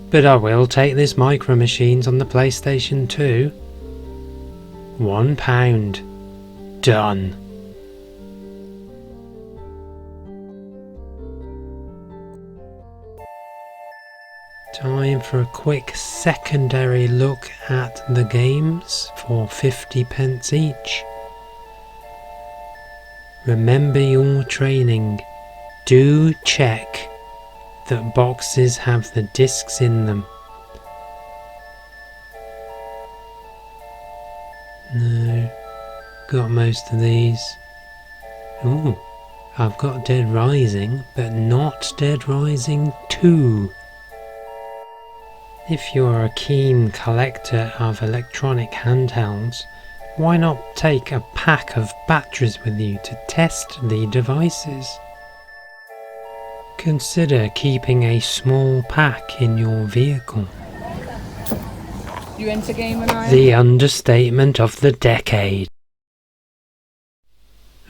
But I will take this Micro Machines on the PlayStation 2. £1. Done. Time for a quick secondary look at the games for 50p each. Remember your training. Do check that boxes have the discs in them. No, got most of these. Ooh, I've got Dead Rising, but not Dead Rising 2. If you're a keen collector of electronic handhelds, why not take a pack of batteries with you to test the devices? Consider keeping a small pack in your vehicle. You into game and I? The understatement of the decade.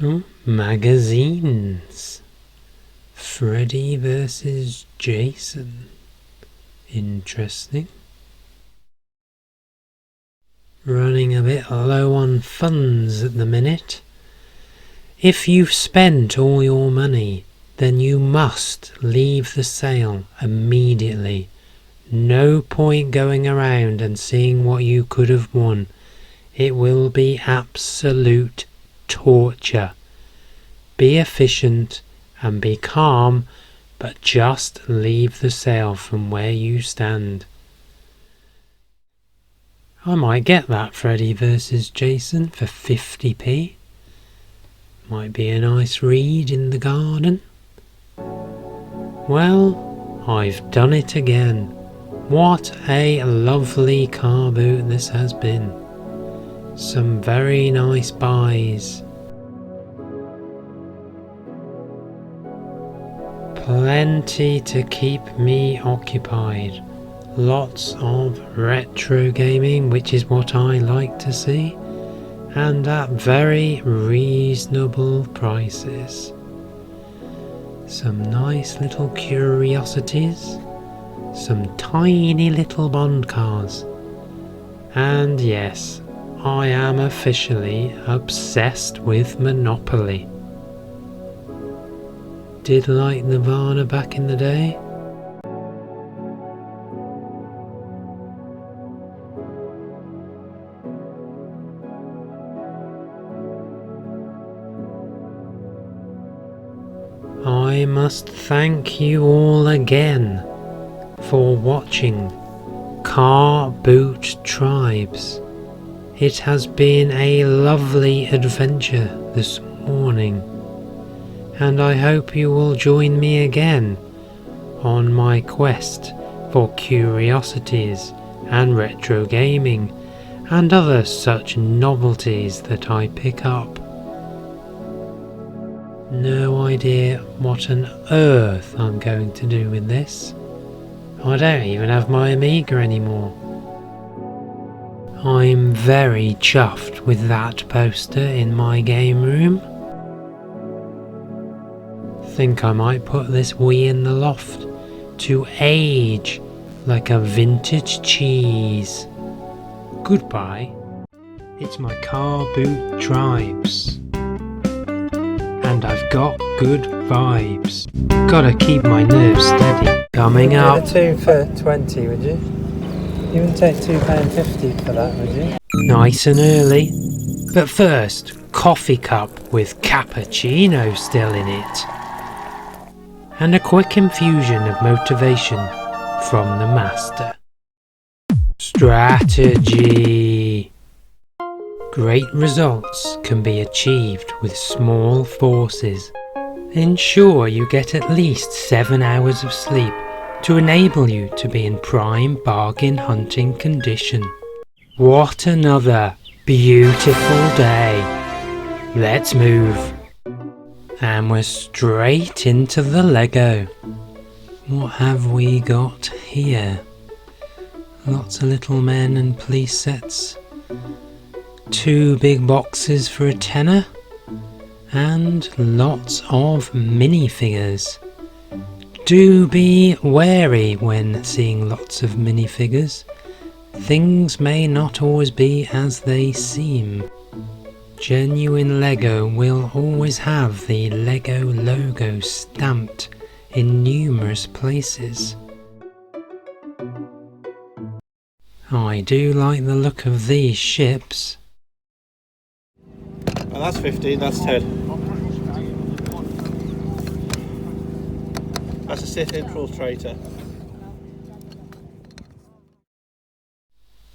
Oh, magazines. Freddy versus Jason. Interesting. Running a bit low on funds at the minute. If you've spent all your money, then you must leave the sale immediately. No point going around and seeing what you could have won. It will be absolute torture. Be efficient and be calm, but just leave the sale from where you stand. I might get that Freddy vs Jason for 50p. Might be a nice read in the garden. Well, I've done it again. What a lovely car boot this has been. Some very nice buys. Plenty to keep me occupied. Lots of retro gaming, which is what I like to see, and at very reasonable prices. Some nice little curiosities, some tiny little Bond cars, and yes, I am officially obsessed with Monopoly. Did like Nirvana back in the day. I must thank you all again for watching Car Boot Tribes. It has been a lovely adventure this morning, and I hope you will join me again on my quest for curiosities and retro gaming and other such novelties that I pick up. No idea what on earth I'm going to do with this. I don't even have my Amiga anymore. I'm very chuffed with that poster in my game room. Think I might put this Wii in the loft to age like a vintage cheese. goodbye. It's my car boot tribes. And I've got good vibes. Gotta keep my nerves steady. Coming up. The 2 for 20, would you? You wouldn't take £2.50 for that, would you? Nice and early. But first, coffee cup with cappuccino still in it. And a quick infusion of motivation from the master. Strategy. Great results can be achieved with small forces. Ensure you get at least 7 hours of sleep to enable you to be in prime bargain hunting condition. What another beautiful day. Let's move. And we're straight into the Lego. What have we got here? Lots of little men and police sets. 2 big boxes for a tenner. And lots of minifigures. Do be wary when seeing lots of minifigures. Things may not always be as they seem. Genuine Lego will always have the Lego logo stamped in numerous places. I do like the look of these ships. And that's 15, that's 10. That's a Sith infiltrator.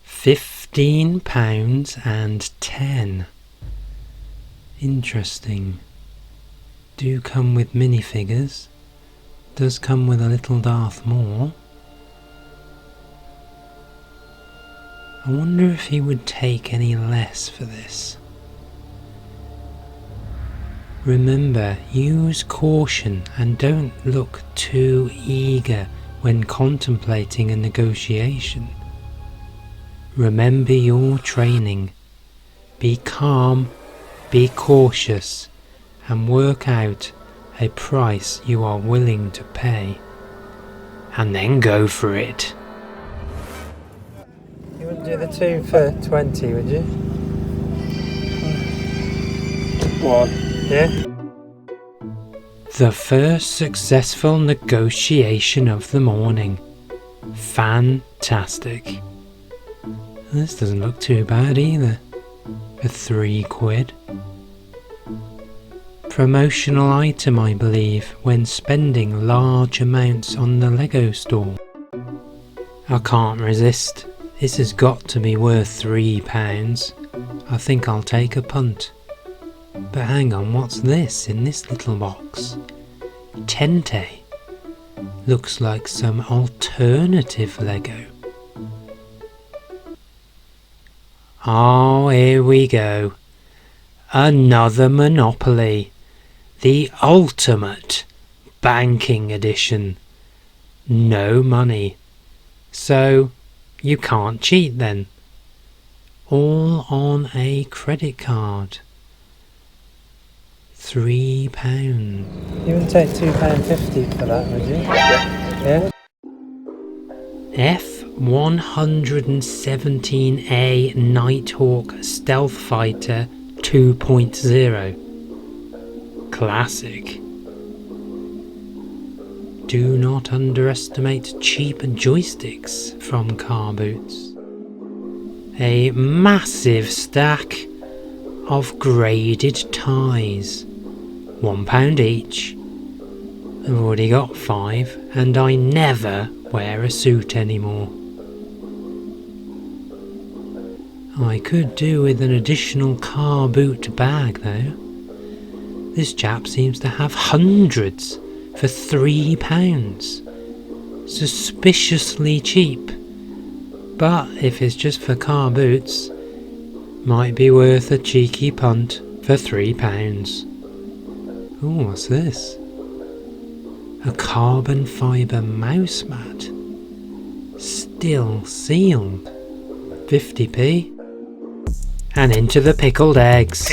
£15.10. Interesting. Do come with minifigures. Does come with a little Darth Maul. I wonder if he would take any less for this. Remember, use caution and don't look too eager when contemplating a negotiation. Remember your training. Be calm, be cautious, and work out a price you are willing to pay. And then go for it. You wouldn't do the 2 for 20, would you? What? Yeah? The first successful negotiation of the morning. Fantastic. This doesn't look too bad either. For £3. Promotional item, I believe, when spending large amounts on the Lego store. I can't resist. This has got to be worth £3. I think I'll take a punt. But hang on, what's this in this little box? Tente. Looks like some alternative Lego. Oh, here we go. Another Monopoly. The ultimate banking edition. No money. So, you can't cheat then. All on a credit card. £3. You wouldn't take £2.50 for that, would you? Yeah? F-117A Nighthawk Stealth Fighter 2.0. Classic. Do not underestimate cheap joysticks from car boots. A massive stack of graded ties. £1 each. I've already got 5 and I never wear a suit anymore. I could do with an additional car boot bag though. This chap seems to have hundreds for £3. Suspiciously cheap. But if it's just for car boots, might be worth a cheeky punt for £3. Ooh, what's this? A carbon fibre mouse mat. Still sealed. 50p. And into the pickled eggs.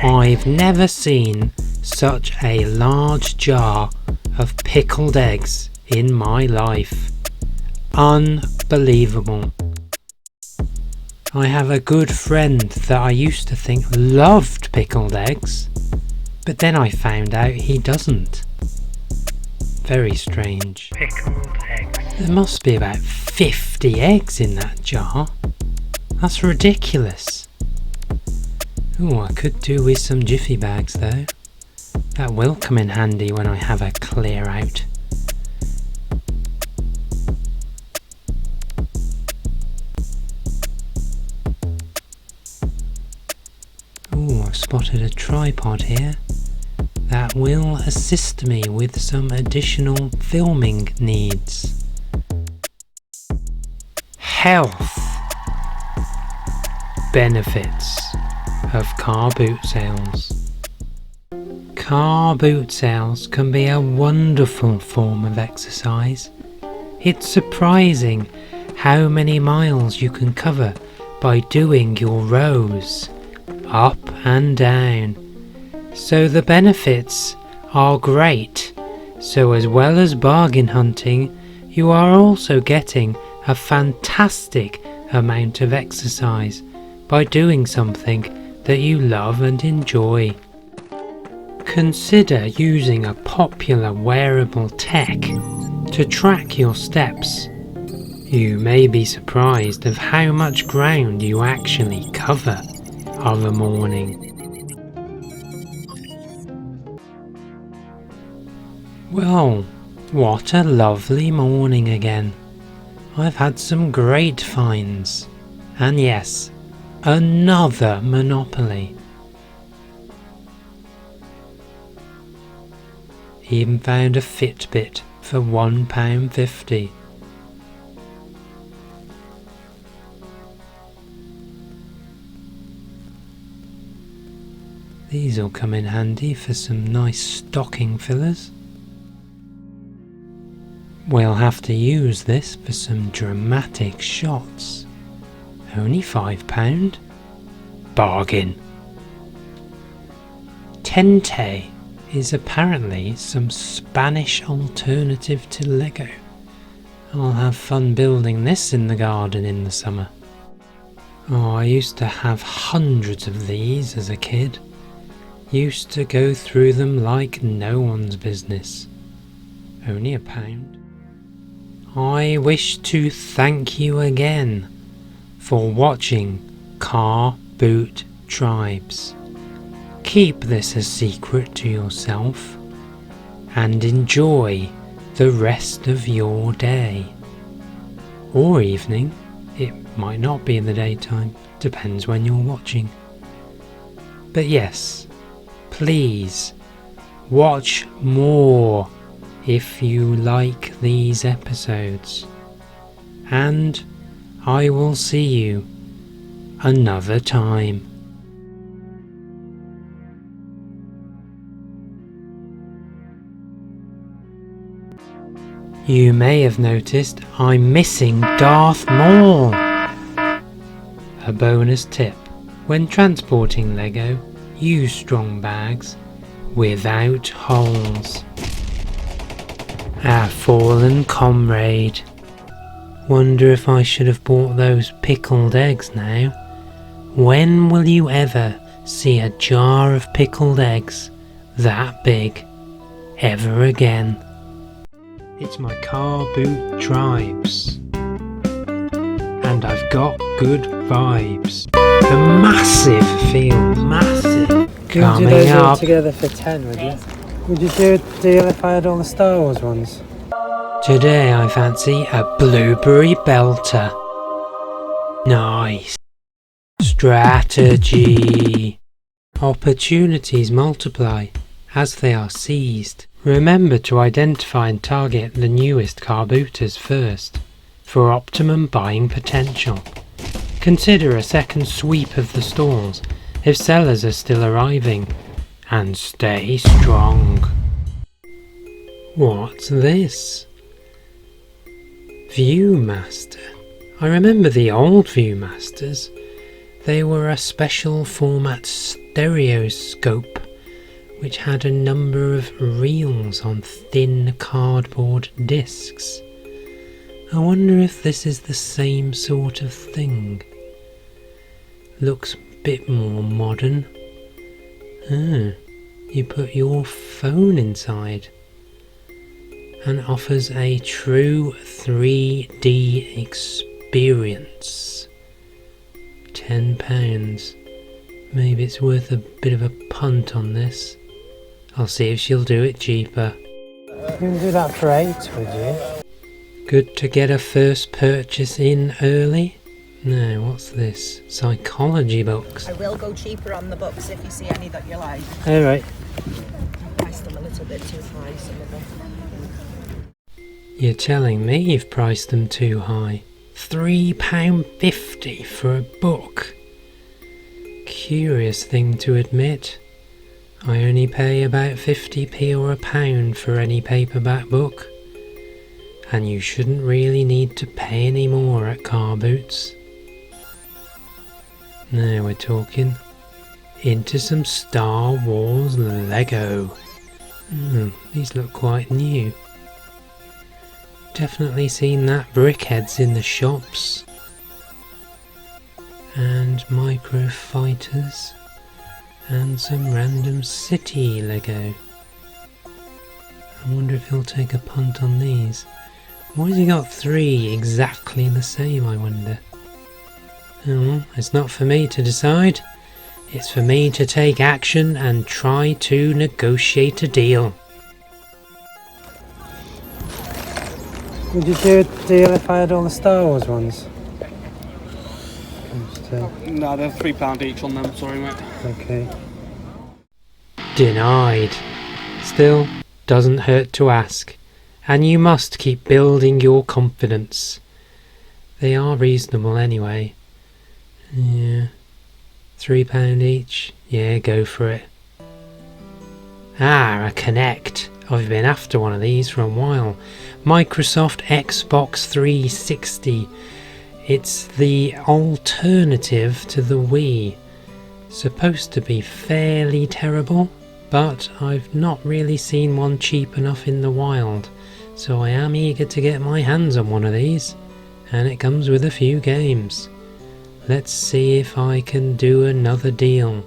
I've never seen such a large jar of pickled eggs in my life. Unbelievable. I have a good friend that I used to think loved pickled eggs, but then I found out he doesn't. Very strange. Pickled eggs. There must be about 50 eggs in that jar. That's ridiculous. Oh, I could do with some jiffy bags though. That will come in handy when I have a clear out. Oh, I've spotted a tripod here. That will assist me with some additional filming needs. Health benefits of car boot sales. Car boot sales can be a wonderful form of exercise. It's surprising how many miles you can cover by doing your rows up and down. So the benefits are great. So as well as bargain hunting, you are also getting a fantastic amount of exercise by doing something that you love and enjoy. Consider using a popular wearable tech to track your steps. You may be surprised of how much ground you actually cover of a morning. Well, what a lovely morning again. I've had some great finds. And yes, another Monopoly. Even found a Fitbit for £1.50. These'll come in handy for some nice stocking fillers. We'll have to use this for some dramatic shots. Only £5. Bargain. Tente is apparently some Spanish alternative to Lego. I'll have fun building this in the garden in the summer. Oh, I used to have hundreds of these as a kid. Used to go through them like no one's business. Only £1. I wish to thank you again for watching Car Boot Tribes. Keep this a secret to yourself and enjoy the rest of your day. Or evening. It might not be in the daytime, depends when you're watching. But yes, please watch more if you like these episodes. And I will see you another time. You may have noticed I'm missing Darth Maul. A bonus tip: when transporting Lego, use strong bags without holes. Our fallen comrade. Wonder if I should have bought those pickled eggs now. When will you ever see a jar of pickled eggs that big ever again? It's my Car Boot Tribes. And I've got good vibes. A massive field, massive. Could you do Coming those all up. together for 10, would you? Would you do a deal if I had all the Star Wars ones? Today I fancy a blueberry belter. Nice. Strategy. Opportunities multiply as they are seized. Remember to identify and target the newest car booters first for optimum buying potential. Consider a second sweep of the stalls if sellers are still arriving, and stay strong. What's this? Viewmaster. I remember the old Viewmasters. They were a special format stereoscope which had a number of reels on thin cardboard discs. I wonder if this is the same sort of thing. Looks a bit more modern. Ah, you put your phone inside. And offers a true 3D experience. £10. Maybe it's worth a bit of a punt on this. I'll see if she'll do it cheaper. You can do that for 8, would you? Good to get a first purchase in early. Now, what's this? Psychology books. I will go cheaper on the books if you see any that you like. Alright. I priced them a little bit too high, some of them. You're telling me you've priced them too high? £3.50 for a book. Curious thing to admit. I only pay about 50p or £1 for any paperback book. And you shouldn't really need to pay any more at car boots. Now we're talking. Into some Star Wars Lego. These look quite new. Definitely seen that Brickheads in the shops. And Micro Fighters. And some random city Lego. I wonder if he'll take a punt on these. Why has he got 3 exactly the same, I wonder? Oh, it's not for me to decide. It's for me to take action and try to negotiate a deal. Would you do a deal if I had all the Star Wars ones? No, they're £3 each on them, sorry mate. Okay. Denied. Still, doesn't hurt to ask. And you must keep building your confidence. They are reasonable anyway. Yeah. £3 each. Yeah, go for it. Ah, a Kinect. I've been after one of these for a while. Microsoft Xbox 360. It's the alternative to the Wii. Supposed to be fairly terrible, but I've not really seen one cheap enough in the wild, so I am eager to get my hands on one of these, and it comes with a few games. Let's see if I can do another deal.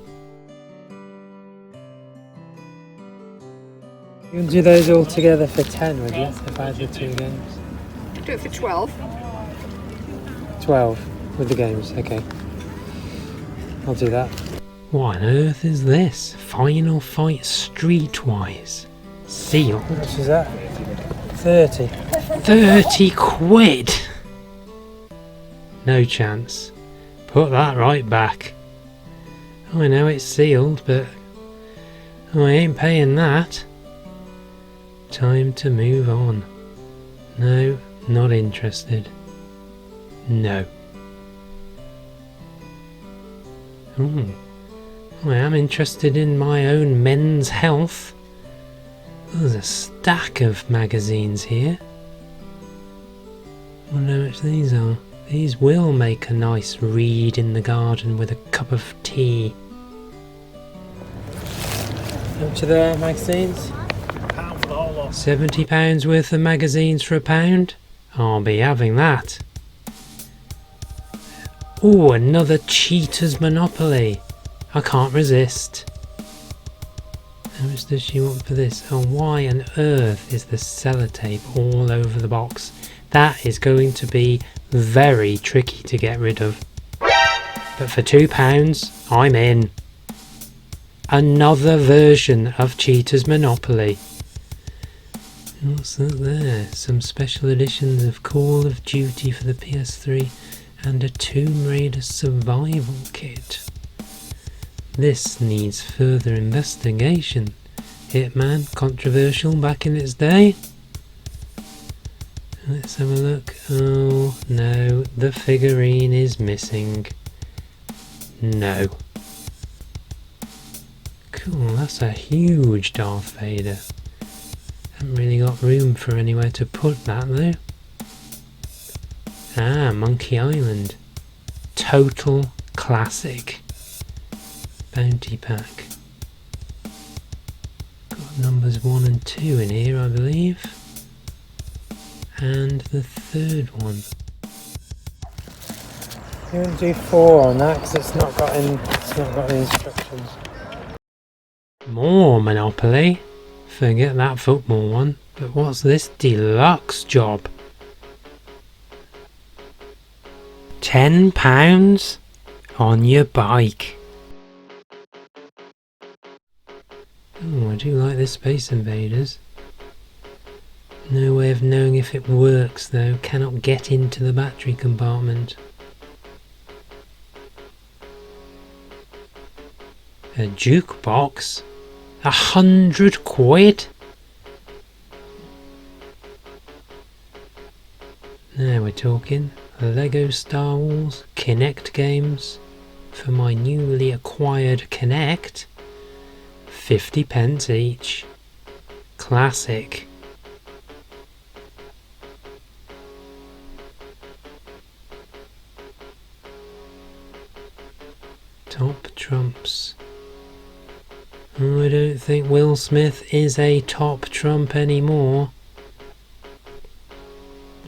You can do those all together for 10, would you? If I had the 2 games. Do it for 12. 12 with the games, okay. I'll do that. What on earth is this? Final Fight Streetwise. Sealed. How much is that? 30. 30 quid! No chance. Put that right back. I know it's sealed, but I ain't paying that. Time to move on. No, not interested. No. I am interested in my own men's health. There's a stack of magazines here. I wonder how much these are. These will make a nice read in the garden with a cup of tea. How much are the magazines? £1 for the whole lot. £70 worth of magazines for £1? I'll be having that. Oh, another Cheetah's Monopoly. I can't resist. How much does she want for this? Oh, why on earth is the sellotape all over the box? That is going to be very tricky to get rid of. But for £2, I'm in. Another version of Cheetah's Monopoly. What's that there? Some special editions of Call of Duty for the PS3 and a Tomb Raider survival kit. This needs further investigation. Hitman, controversial back in its day. Let's have a look. Oh no, the figurine is missing. No. Cool, that's a huge Darth Vader. Haven't really got room for anywhere to put that though. Ah, Monkey Island. Total classic. Bounty pack. Got numbers 1 and 2 in here, I believe. And the third one. You wouldn't do 4 on that because it's not got the instructions. More Monopoly. Forget that football one. But what's this deluxe job? £10 on your bike. Oh, I do like this Space Invaders. No way of knowing if it works though. Cannot get into the battery compartment. A jukebox? £100? Now we're talking. Lego Star Wars Kinect games for my newly acquired Kinect. 50p each. Classic. Top trumps. Oh, I don't think Will Smith is a top trump anymore.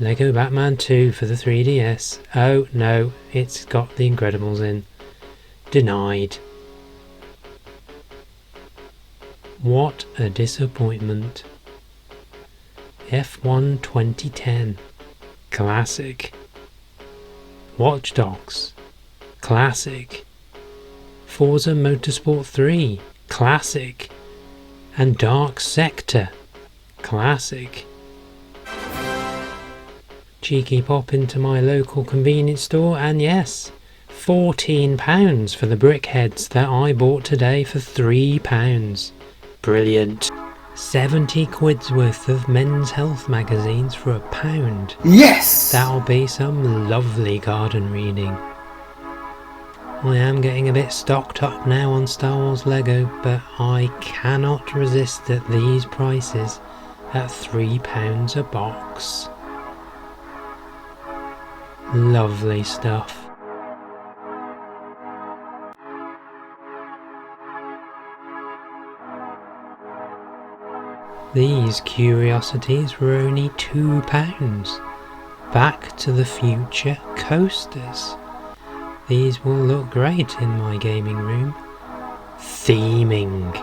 Lego Batman 2 for the 3DS. Oh no, it's got The Incredibles in. Denied. What a disappointment. F1 2010. Classic. Watch Dogs. Classic. Forza Motorsport 3. Classic. And Dark Sector. Classic. Cheeky pop into my local convenience store and yes, £14 for the brickheads that I bought today for £3. Brilliant. 70 quid's worth of Men's Health magazines for £1. Yes! That'll be some lovely garden reading. I am getting a bit stocked up now on Star Wars Lego, but I cannot resist at these prices at £3 a box. Lovely stuff. These curiosities were only £2. Back to the Future coasters. These will look great in my gaming room. Theming.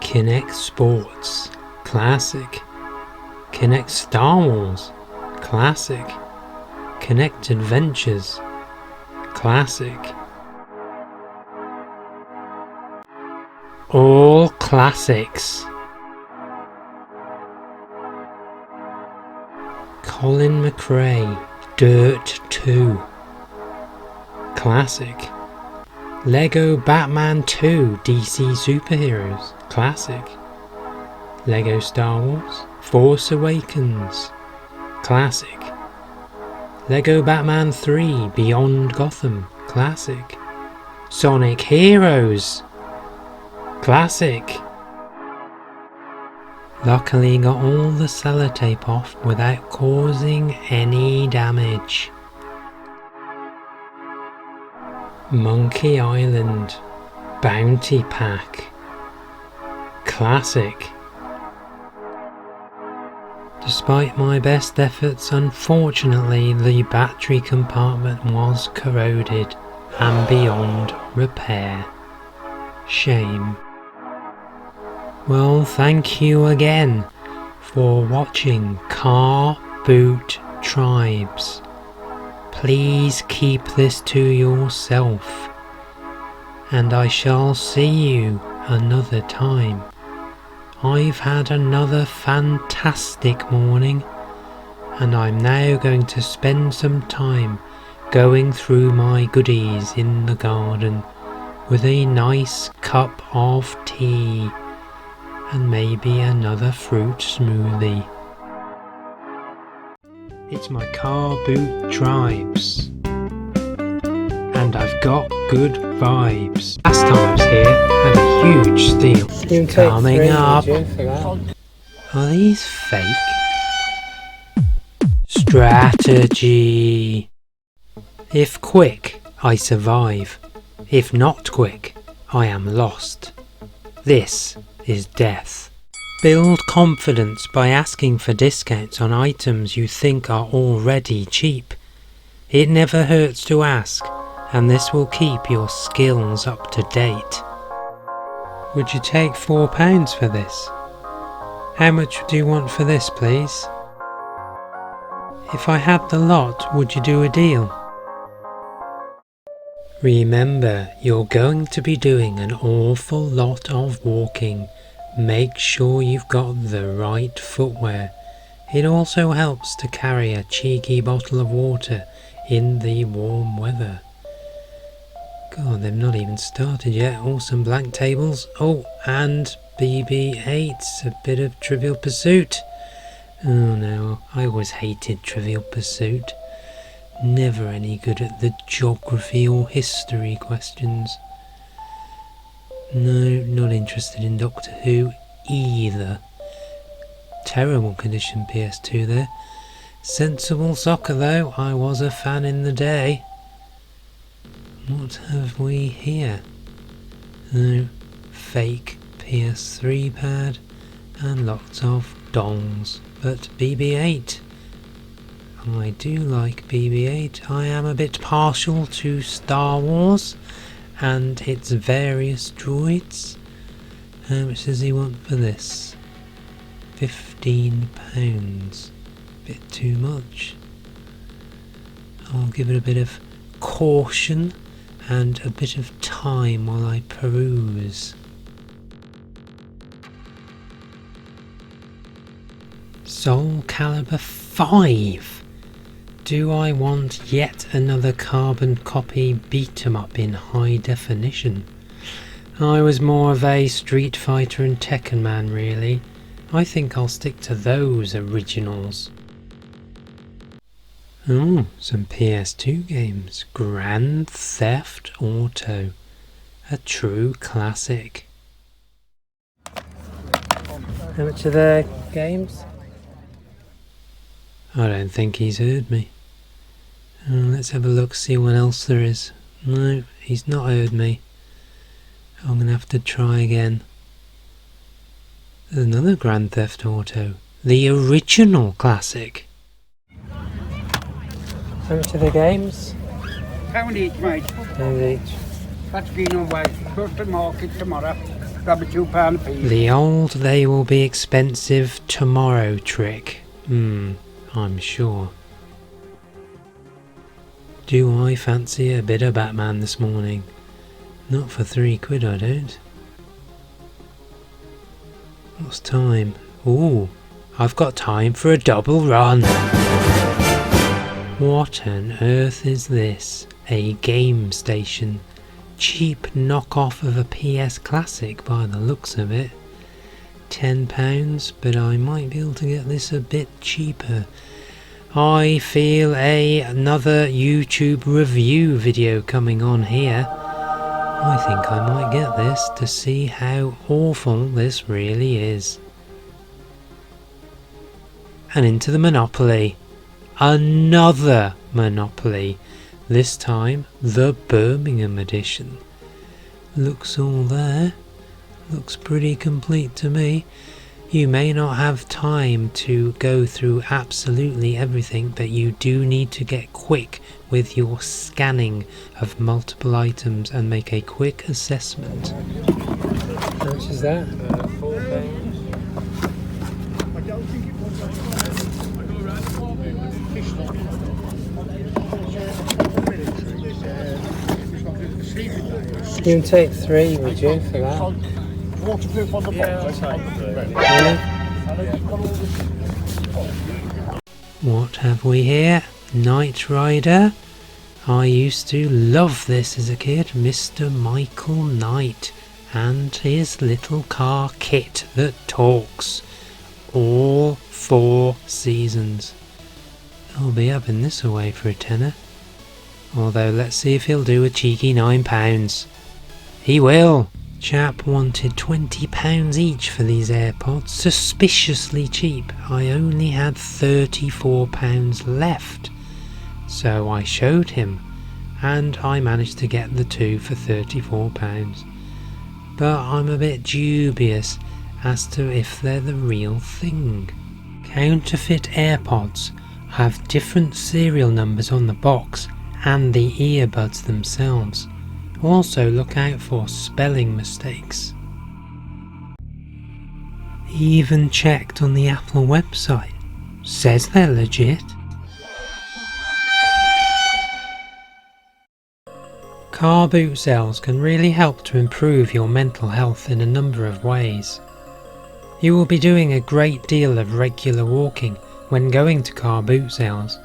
Kinect Sports. Classic. Kinect Star Wars. Classic. Kinect Adventures. Classic. All classics. Colin McRae, Dirt 2. Classic. Lego Batman 2 DC Superheroes. Classic. Lego Star Wars Force Awakens. Classic. Lego Batman 3 Beyond Gotham. Classic. Sonic Heroes. Classic. Luckily got all the sellotape off without causing any damage. Monkey Island Bounty Pack. Classic. Despite my best efforts, unfortunately the battery compartment was corroded and beyond repair. Shame. Well, thank you again for watching Car Boot Tribes. Please keep this to yourself, and I shall see you another time. I've had another fantastic morning, and I'm now going to spend some time going through my goodies in the garden with a nice cup of tea and maybe another fruit smoothie. It's my Car Boot Tribes, and I've got good vibes. Last time I was here, had a huge steal. Coming up. Are these fake? Strategy. If quick, I survive. If not quick, I am lost. This is death. Build confidence by asking for discounts on items you think are already cheap. It never hurts to ask, and this will keep your skills up to date. Would you take £4 for this? How much do you want for this, please? If I had the lot, would you do a deal? Remember, you're going to be doing an awful lot of walking. Make sure you've got the right footwear. It also helps to carry a cheeky bottle of water in the warm weather. God, they've not even started yet. Oh, some blank tables. Oh, and BB-8's a bit of Trivial Pursuit. Oh no, I always hated Trivial Pursuit. Never any good at the geography or history questions. No, not interested in Doctor Who either. Terrible condition PS2 there. Sensible soccer though, I was a fan in the day. What have we here? No, fake PS3 pad and lots of dongs. But BB-8. I do like BB-8. I am a bit partial to Star Wars and its various droids. How much does he want for this? £15. Bit too much. I'll give it a bit of caution and a bit of time while I peruse. Soul Calibur 5. Do I want yet another carbon copy beat-em-up in high definition? I was more of a Street Fighter and Tekken man really. I think I'll stick to those originals. Oh, some PS2 games. Grand Theft Auto. A true classic. How much are their games? I don't think he's heard me. Let's have a look, see what else there is. No, he's not heard me. I'm going to have to try again. There's another Grand Theft Auto. The original classic. How much are the games? £1 each, mate. £1 each. That's been on way. Go to the market tomorrow. Grab a £2 a piece. The old they will be expensive tomorrow trick. I'm sure. Do I fancy a bit of Batman this morning? Not for £3, I don't. What's time? Ooh, I've got time for a double run. What on earth is this? A game station. Cheap knockoff of a PS Classic by the looks of it. £10, but I might be able to get this a bit cheaper. I feel another YouTube review video coming on here. I think I might get this to see how awful this really is. And into the Monopoly. Another Monopoly. This time the Birmingham edition. Looks all there. Looks pretty complete to me. You may not have time to go through absolutely everything, but you do need to get quick with your scanning of multiple items and make a quick assessment. How much is that? £4. You can take 3, would you, for that? Waterproof on the box. What have we here? Knight Rider. I used to love this as a kid. Mr. Michael Knight and his little car kit that talks. All 4 seasons. I'll be having this away for a tenner. Although let's see if he'll do a cheeky £9. He will. Chap wanted £20 each for these AirPods, suspiciously cheap. I only had £34 left, so I showed him, and I managed to get the 2 for £34. But I'm a bit dubious as to if they're the real thing. Counterfeit AirPods have different serial numbers on the box and the earbuds themselves. Also look out for spelling mistakes. Even checked on the Apple website. Says they're legit. Car boot sales can really help to improve your mental health in a number of ways. You will be doing a great deal of regular walking when going to car boot sales.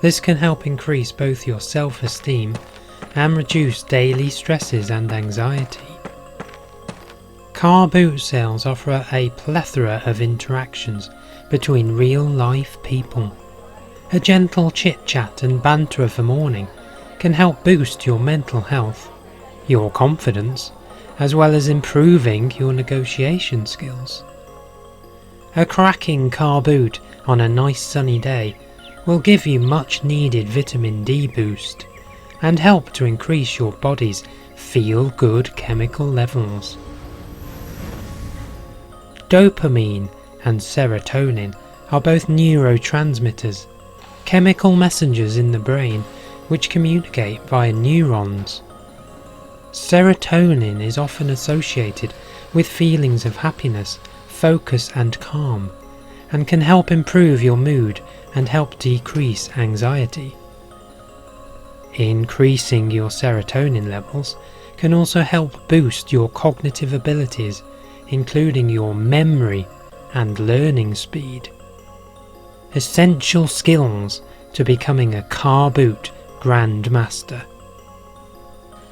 This can help increase both your self-esteem and reduce daily stresses and anxiety. Car boot sales offer a plethora of interactions between real-life people. A gentle chit-chat and banter of the morning can help boost your mental health, your confidence, as well as improving your negotiation skills. A cracking car boot on a nice sunny day will give you much needed vitamin D boost and help to increase your body's feel-good chemical levels. Dopamine and serotonin are both neurotransmitters, chemical messengers in the brain which communicate via neurons. Serotonin is often associated with feelings of happiness, focus and calm, and can help improve your mood and help decrease anxiety. Increasing your serotonin levels can also help boost your cognitive abilities, including your memory and learning speed. Essential skills to becoming a car boot grandmaster.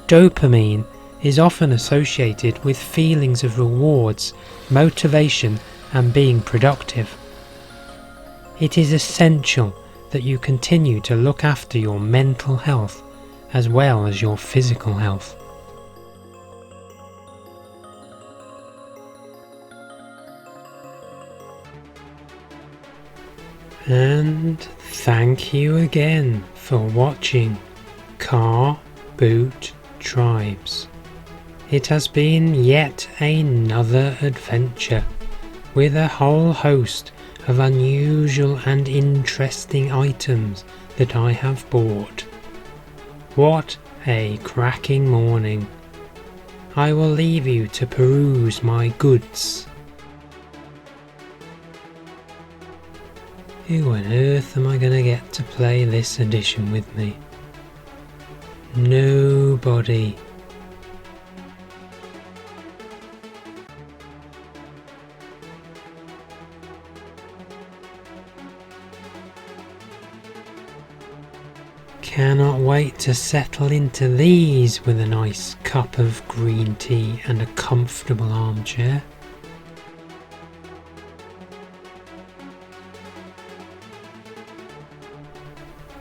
Dopamine is often associated with feelings of rewards, motivation, and being productive. It is essential that you continue to look after your mental health as well as your physical health. And thank you again for watching Car Boot Tribes. It has been yet another adventure with a whole host of unusual and interesting items that I have bought. What a cracking morning. I will leave you to peruse my goods. Who on earth am I going to get to play this edition with me? Nobody. Cannot wait to settle into these with a nice cup of green tea and a comfortable armchair.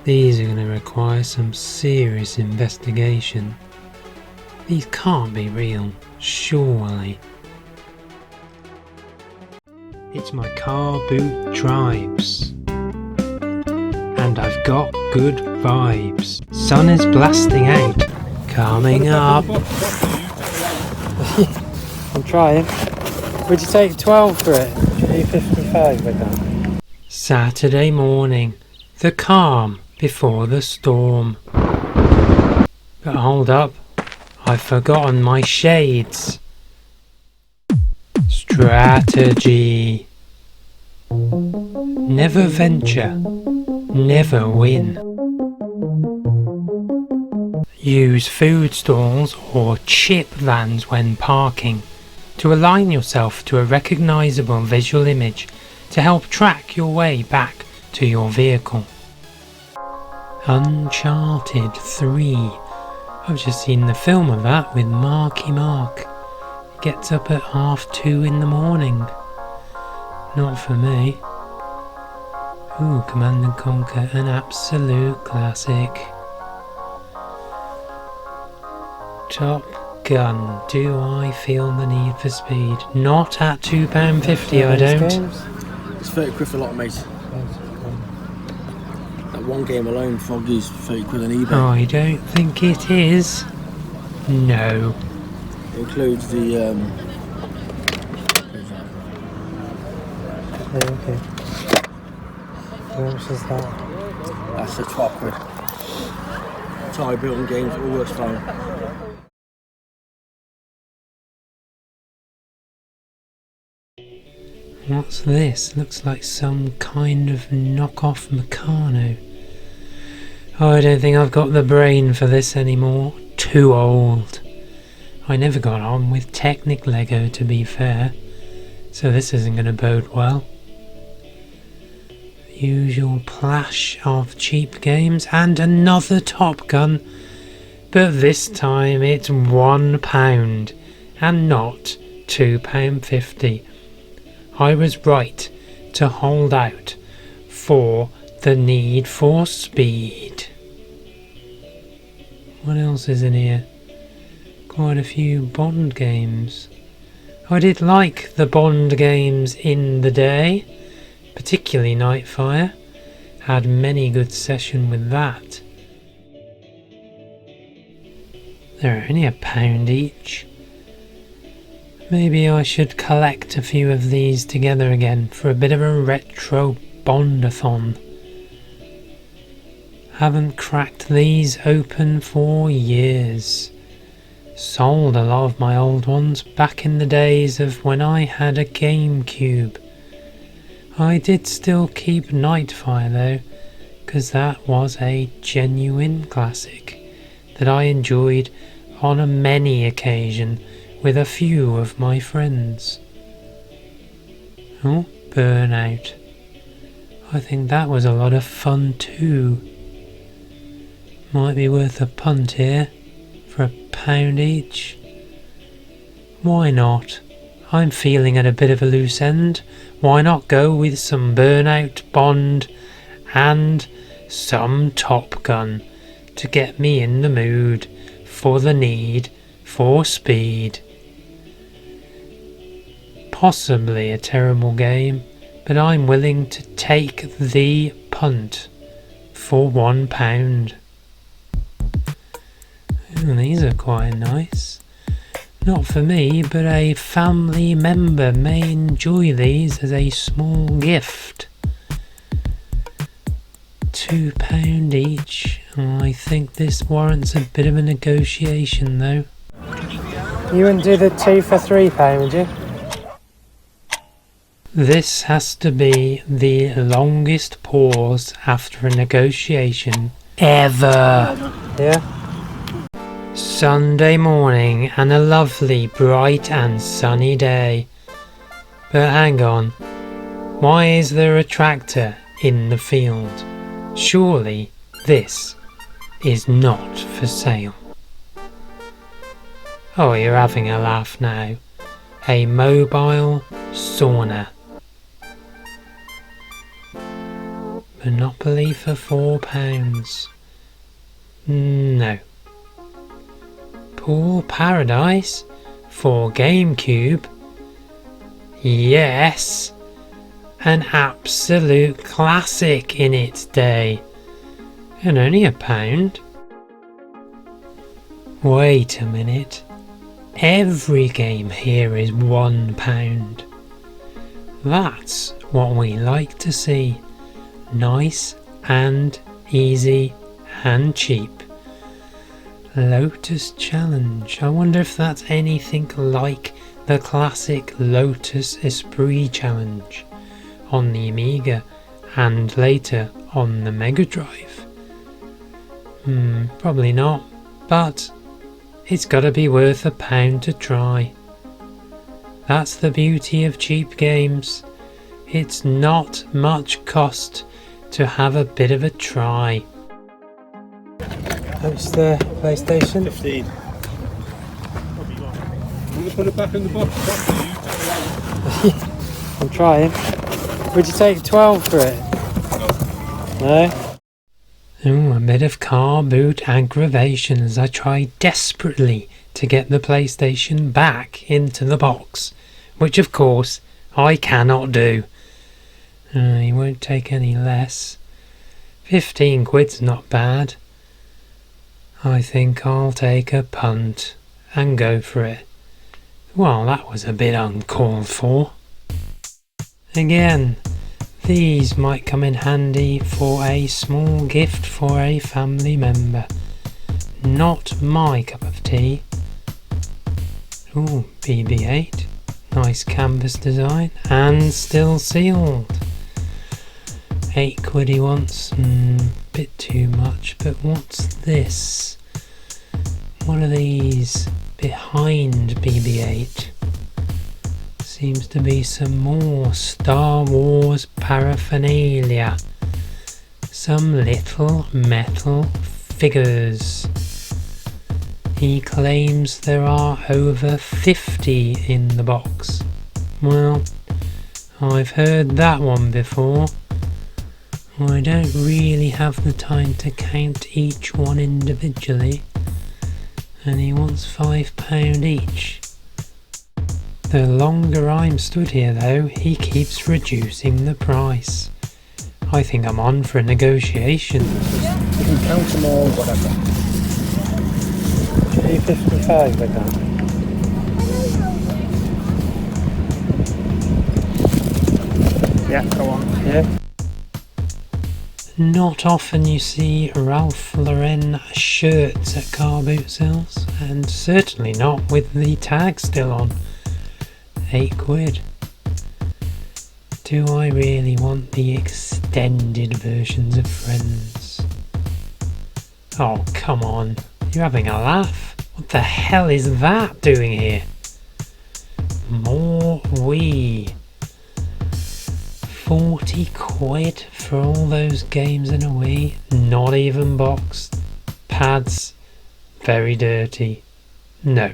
These are going to require some serious investigation. These can't be real, surely. It's my Car Boot Tribes. And I've got good vibes. Sun is blasting out. Coming up. I'm trying. Would you take 12 for it? 3.55 with that. Saturday morning. The calm before the storm. But hold up, I've forgotten my shades. Strategy. Never venture, never win. Use food stalls or chip vans when parking to align yourself to a recognisable visual image to help track your way back to your vehicle. Uncharted 3. I've just seen the film of that with Marky Mark. He gets up at 2:30 in the morning. Not for me. Ooh, Command & Conquer, an absolute classic. Top Gun, do I feel the need for speed? Not at £2.50, I don't. It's 30 quid for a lot, mate. That one game alone, Foggy's 30 quid on eBay. I don't think it is. No. It includes the Okay. How much is that? That's a £12. Tie building games, all works fine. What's this? Looks like some kind of knockoff Meccano. Oh, I don't think I've got the brain for this anymore. Too old. I never got on with Technic Lego, to be fair, so this isn't going to bode well. The usual plash of cheap games, and another Top Gun, but this time it's £1 and not £2.50. I was right to hold out for the Need for Speed. What else is in here? Quite a few Bond games. I did like the Bond games in the day, particularly Nightfire. Had many good sessions with that. They're only £1 each. Maybe I should collect a few of these together again for a bit of a retro Bondathon. Haven't cracked these open for years. Sold a lot of my old ones back in the days of when I had a GameCube. I did still keep Nightfire though, because that was a genuine classic that I enjoyed on a many occasion with a few of my friends. Oh, Burnout. I think that was a lot of fun too. Might be worth a punt here for £1 each. Why not? I'm feeling at a bit of a loose end. Why not go with some Burnout, Bond and some Top Gun to get me in the mood for the Need for Speed. Possibly a terrible game, but I'm willing to take the punt for £1. Oh, these are quite nice. Not for me, but a family member may enjoy these as a small gift. £2 each. I think this warrants a bit of a negotiation though. You wouldn't do the 2 for £3, would you? This has to be the longest pause after a negotiation ever. Yeah? Sunday morning and a lovely bright and sunny day. But hang on, why is there a tractor in the field? Surely this is not for sale. Oh, you're having a laugh now. A mobile sauna. Monopoly for £4. No. Pool Paradise for GameCube. Yes. An absolute classic in its day. And only £1. Wait a minute. Every game here is £1. That's what we like to see. Nice and easy and cheap. Lotus Challenge. I wonder if that's anything like the classic Lotus Esprit Challenge on the Amiga and later on the Mega Drive. Probably not, but it's got to be worth £1 to try. That's the beauty of cheap games. It's not much cost to have a bit of a try. What's the PlayStation? 15. I'm just put it back in the box. I'm trying. Would you take 12 for it? No? Oh, a bit of car boot aggravation as I try desperately to get the PlayStation back into the box, which of course I cannot do. He won't take any less. 15 quid's not bad. I think I'll take a punt and go for it. Well, that was a bit uncalled for. Again, these might come in handy for a small gift for a family member. Not my cup of tea. Ooh, BB-8. Nice canvas design and still sealed. £8 he wants. Bit too much, but what's this? What are these behind BB-8? Seems to be some more Star Wars paraphernalia. Some little metal figures. He claims there are over 50 in the box. Well, I've heard that one before. I don't really have the time to count each one individually. And he wants £5 each. The longer I'm stood here though, he keeps reducing the price. I think I'm on for a negotiation. You can count them all, whatever. 355 with that. Yeah, go on. Yeah. Not often you see Ralph Lauren shirts at car boot sales, and certainly not with the tag still on. £8. Do I really want the extended versions of Friends? Oh, come on. You're having a laugh. What the hell is that doing here? More Wii. £40 for all those games in a Wii. Not even boxed. Pads. Very dirty. No.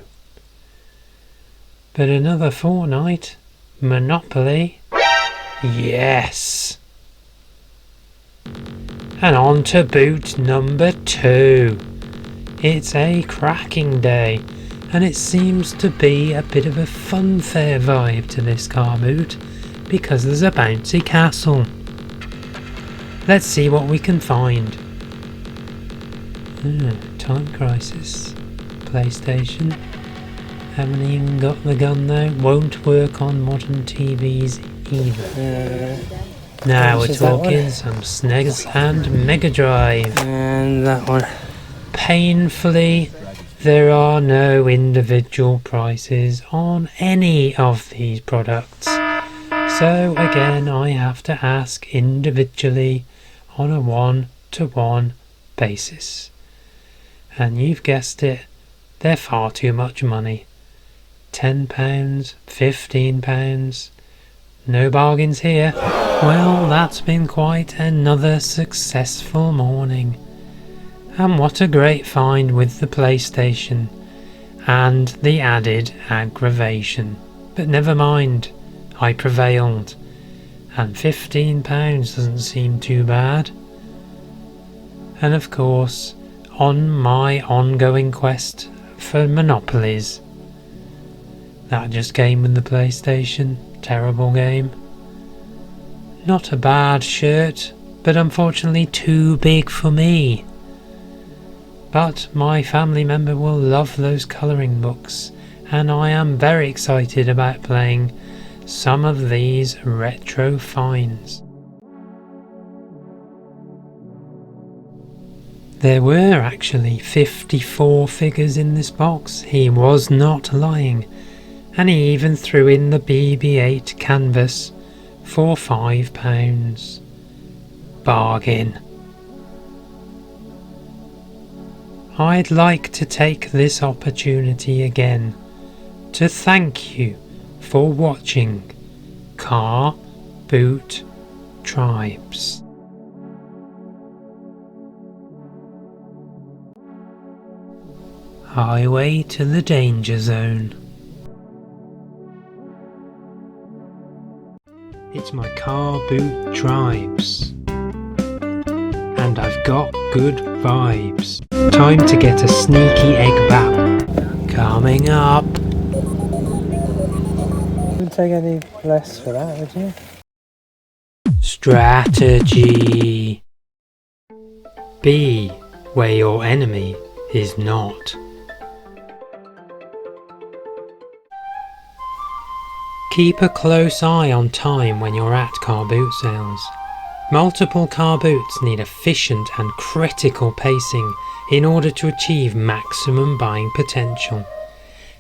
But another fortnight. Monopoly. Yes. And on to boot number 2. It's a cracking day, and it seems to be a bit of a funfair vibe to this car boot because there's a bouncy castle. Let's see what we can find. Time Crisis. PlayStation. Haven't even got the gun though. Won't work on modern TVs either. Now we're talking some SNES and Mega Drive. And that one. Painfully, there are no individual prices on any of these products. So again, I have to ask individually on a one-to-one basis. And you've guessed it, they're far too much money. £10, £15, no bargains here. Well, that's been quite another successful morning. And what a great find with the PlayStation and the added aggravation. But never mind, I prevailed, and £15 doesn't seem too bad. And of course, on my ongoing quest for monopolies. That just came with the PlayStation. Terrible game. Not a bad shirt, but unfortunately too big for me. But my family member will love those colouring books, and I am very excited about playing some of these retro finds. There were actually 54 figures in this box, he was not lying, and he even threw in the BB-8 canvas for £5. Bargain. I'd like to take this opportunity again to thank you for watching Car Boot Tribes. Highway to the Danger Zone. It's my Car Boot Tribes. And I've got good vibes. Time to get a sneaky egg bap. Coming up. Wouldn't take any less for that, would you? Strategy. Be where your enemy is not. Keep a close eye on time when you're at car boot sales. Multiple car boots need efficient and critical pacing in order to achieve maximum buying potential.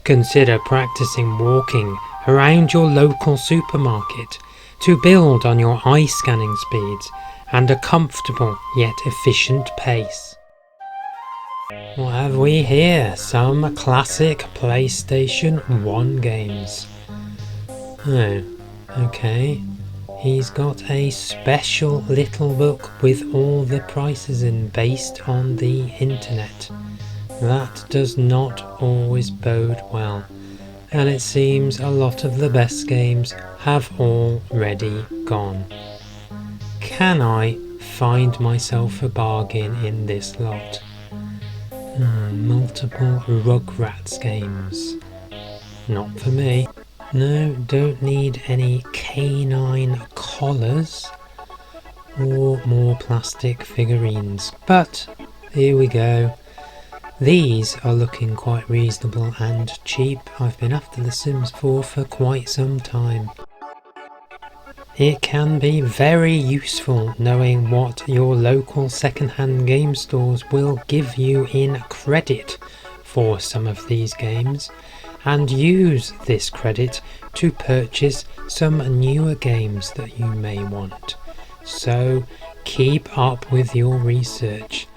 Consider practicing walking around your local supermarket to build on your eye scanning speeds and a comfortable yet efficient pace. What have we here? Some classic PlayStation 1 games. Oh, okay. He's got a special little book with all the prices in based on the internet. That does not always bode well, and it seems a lot of the best games have already gone. Can I find myself a bargain in this lot? Multiple Rugrats games. Not for me. No, don't need any canine collars or more plastic figurines. But here we go. These are looking quite reasonable and cheap. I've been after The Sims 4 for quite some time. It can be very useful knowing what your local second-hand game stores will give you in credit for some of these games, and use this credit to purchase some newer games that you may want. So keep up with your research.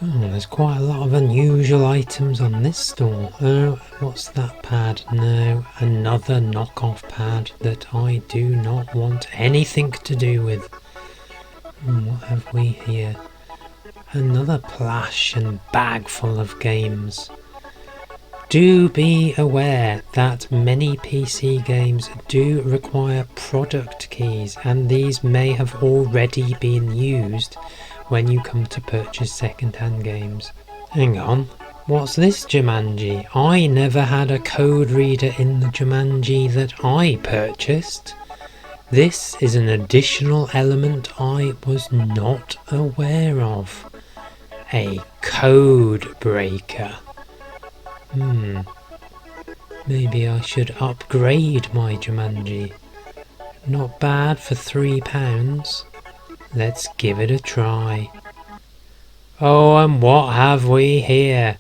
There's quite a lot of unusual items on this store. Oh, what's that pad? No, another knockoff pad that I do not want anything to do with. What have we here? Another plush and bag full of games. Do be aware that many PC games do require product keys, and these may have already been used when you come to purchase second-hand games. Hang on, what's this Jumanji? I never had a code reader in the Jumanji that I purchased. This is an additional element I was not aware of. A code breaker. Maybe I should upgrade my Jumanji. Not bad for £3. Let's give it a try. Oh, and what have we here?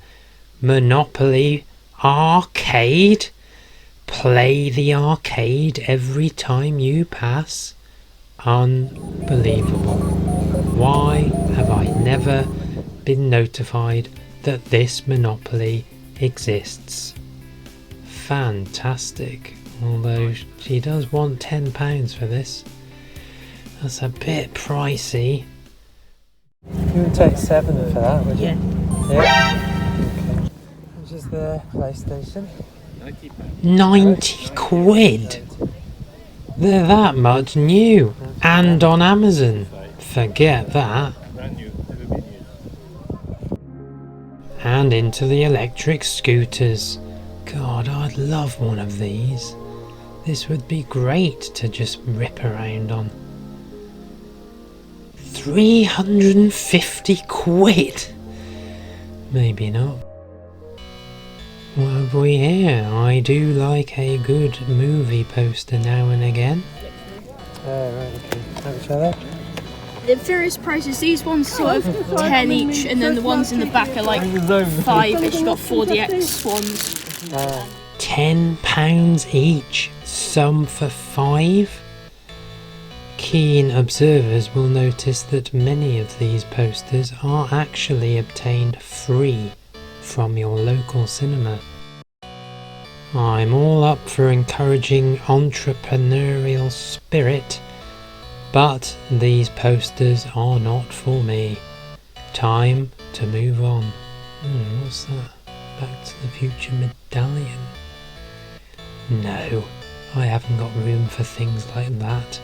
Monopoly Arcade? Play the arcade every time you pass? Unbelievable. Why have I never been notified that this Monopoly exists? Fantastic. Although she does want £10 for this. That's a bit pricey. You would take 7 for that, would you? Yeah. Yeah? Okay. Which is the PlayStation? 90 quid? They're that much new. And on Amazon. Forget that. And into the electric scooters. God, I'd love one of these. This would be great to just rip around on. 350 quid? Maybe not. What have we here? I do like a good movie poster now and again. Oh, right, okay. How much are they? The various prices, these ones sort of 10 each, and then the ones in the back are like 5-ish. You've got 4DX ones. £10 each, some for 5? Keen observers will notice that many of these posters are actually obtained free from your local cinema. I'm all up for encouraging entrepreneurial spirit, but these posters are not for me. Time to move on. What's that? Back to the Future medallion? No, I haven't got room for things like that.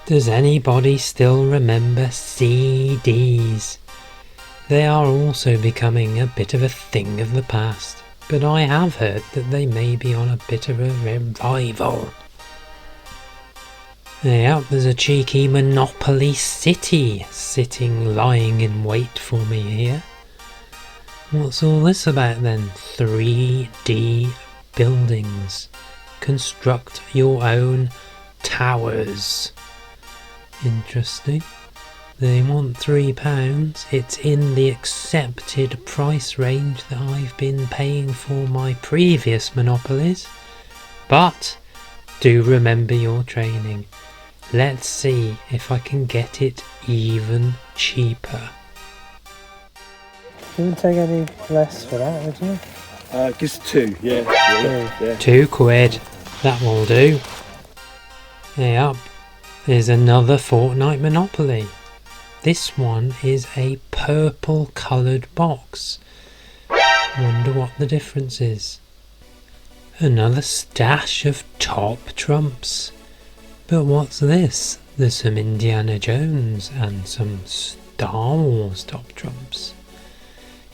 Does anybody still remember CDs? They are also becoming a bit of a thing of the past, but I have heard that they may be on a bit of a revival. Yep, there's a cheeky Monopoly City lying in wait for me here. What's all this about then? 3D buildings. Construct your own towers. Interesting. They want £3. It's in the accepted price range that I've been paying for my previous Monopolies. But do remember your training. Let's see if I can get it even cheaper. You wouldn't take any less for that, would you? Just 2, yeah. £2. That will do. Yep. There's another Fortnite Monopoly. This one is a purple coloured box. Wonder what the difference is. Another stash of top trumps. But what's this? There's some Indiana Jones and some Star Wars top trumps.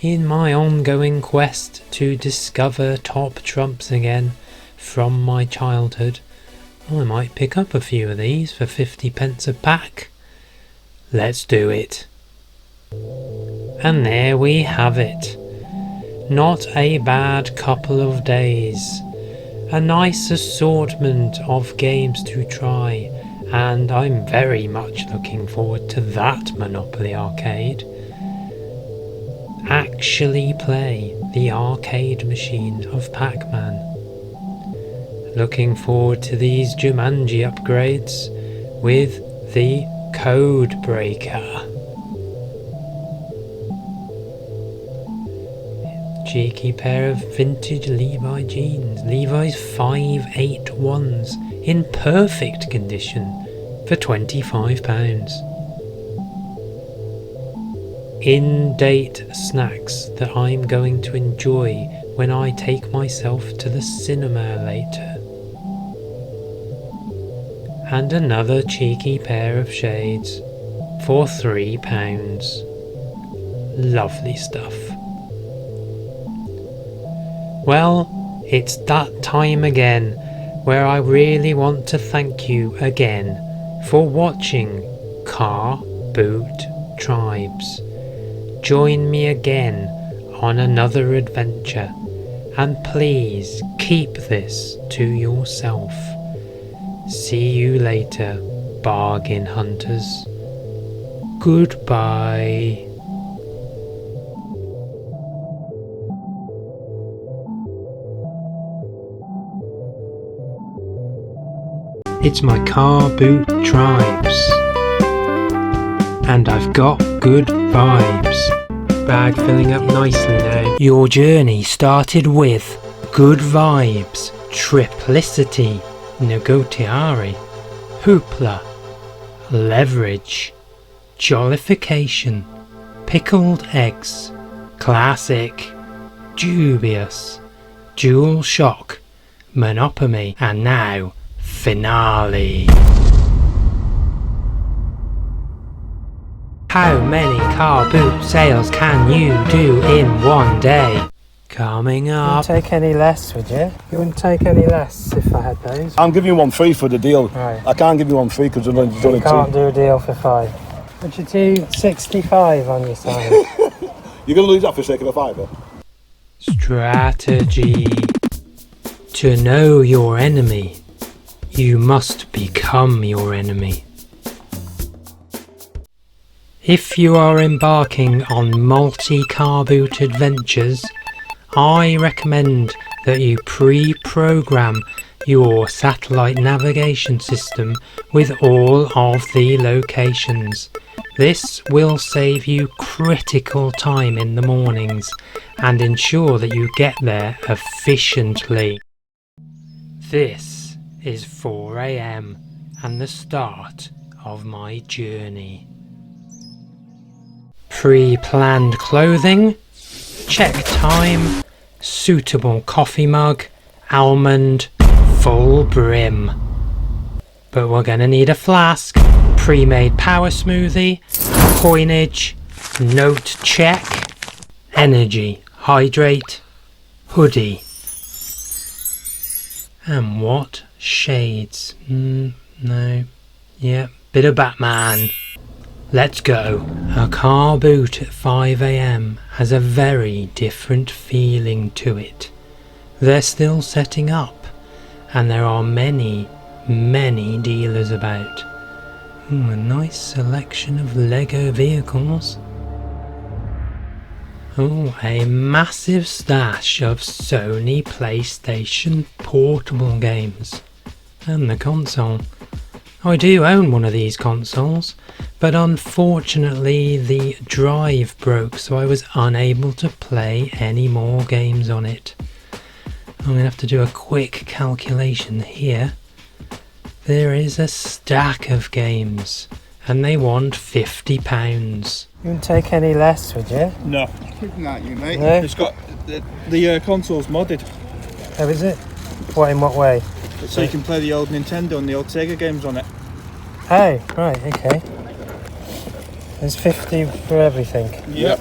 In my ongoing quest to discover top trumps again from my childhood, I might pick up a few of these for 50p a pack. Let's do it. And there we have it. Not a bad couple of days. A nice assortment of games to try, and I'm very much looking forward to that Monopoly Arcade. Actually play the arcade machine of Pac-Man. Looking forward to these Jumanji upgrades with the Code Breaker. Cheeky pair of vintage Levi jeans, Levi's 581s in perfect condition for £25. In-date snacks that I'm going to enjoy when I take myself to the cinema later. And another cheeky pair of shades for £3. Lovely stuff. Well, it's that time again where I really want to thank you again for watching Car Boot Tribes. Join me again on another adventure, and please keep this to yourself. See you later, bargain hunters. Goodbye. It's my Car Boot Tribes, and I've got good vibes. Bag filling up nicely now. Your journey started with good vibes, Triplicity, Negotiari, Hoopla, Leverage, Jolification, Pickled Eggs, Classic, Dubious, Dual Shock, Monopome, and now Finale. How many car boot sales can you do in one day? Coming up. You wouldn't take any less, would you? You wouldn't take any less if I had those. I'm giving you one free for the deal. Right. I can't give you one free because there's only You can't 2. do a deal for 5. Would you do 65 on your side? You're going to lose that for the sake of a £5. Strategy. To know your enemy, you must become your enemy. If you are embarking on multi-car boot adventures, I recommend that you pre-program your satellite navigation system with all of the locations. This will save you critical time in the mornings and ensure that you get there efficiently. This is 4 AM and the start of my journey. Pre-planned clothing, check time, suitable coffee mug, almond, full brim. But we're gonna need a flask, pre-made power smoothie, coinage, note check, energy, hydrate, hoodie. And what shades? No. Yeah, bit of Batman. Let's go. A car boot at 5 AM has a very different feeling to it. They're still setting up, and there are many dealers about. A nice selection of Lego vehicles. A massive stash of Sony PlayStation portable games. And the console. I do own one of these consoles, but unfortunately the drive broke, so I was unable to play any more games on it. I'm going to have to do a quick calculation here. There is a stack of games, and they want £50. You wouldn't take any less, would you? No. Not you, mate. No? It's got the console's modded, Oh, is it? What, in what way? so you can play the old Nintendo and the old Sega games on it. Oh, right, okay. There's 50 for everything. Yep.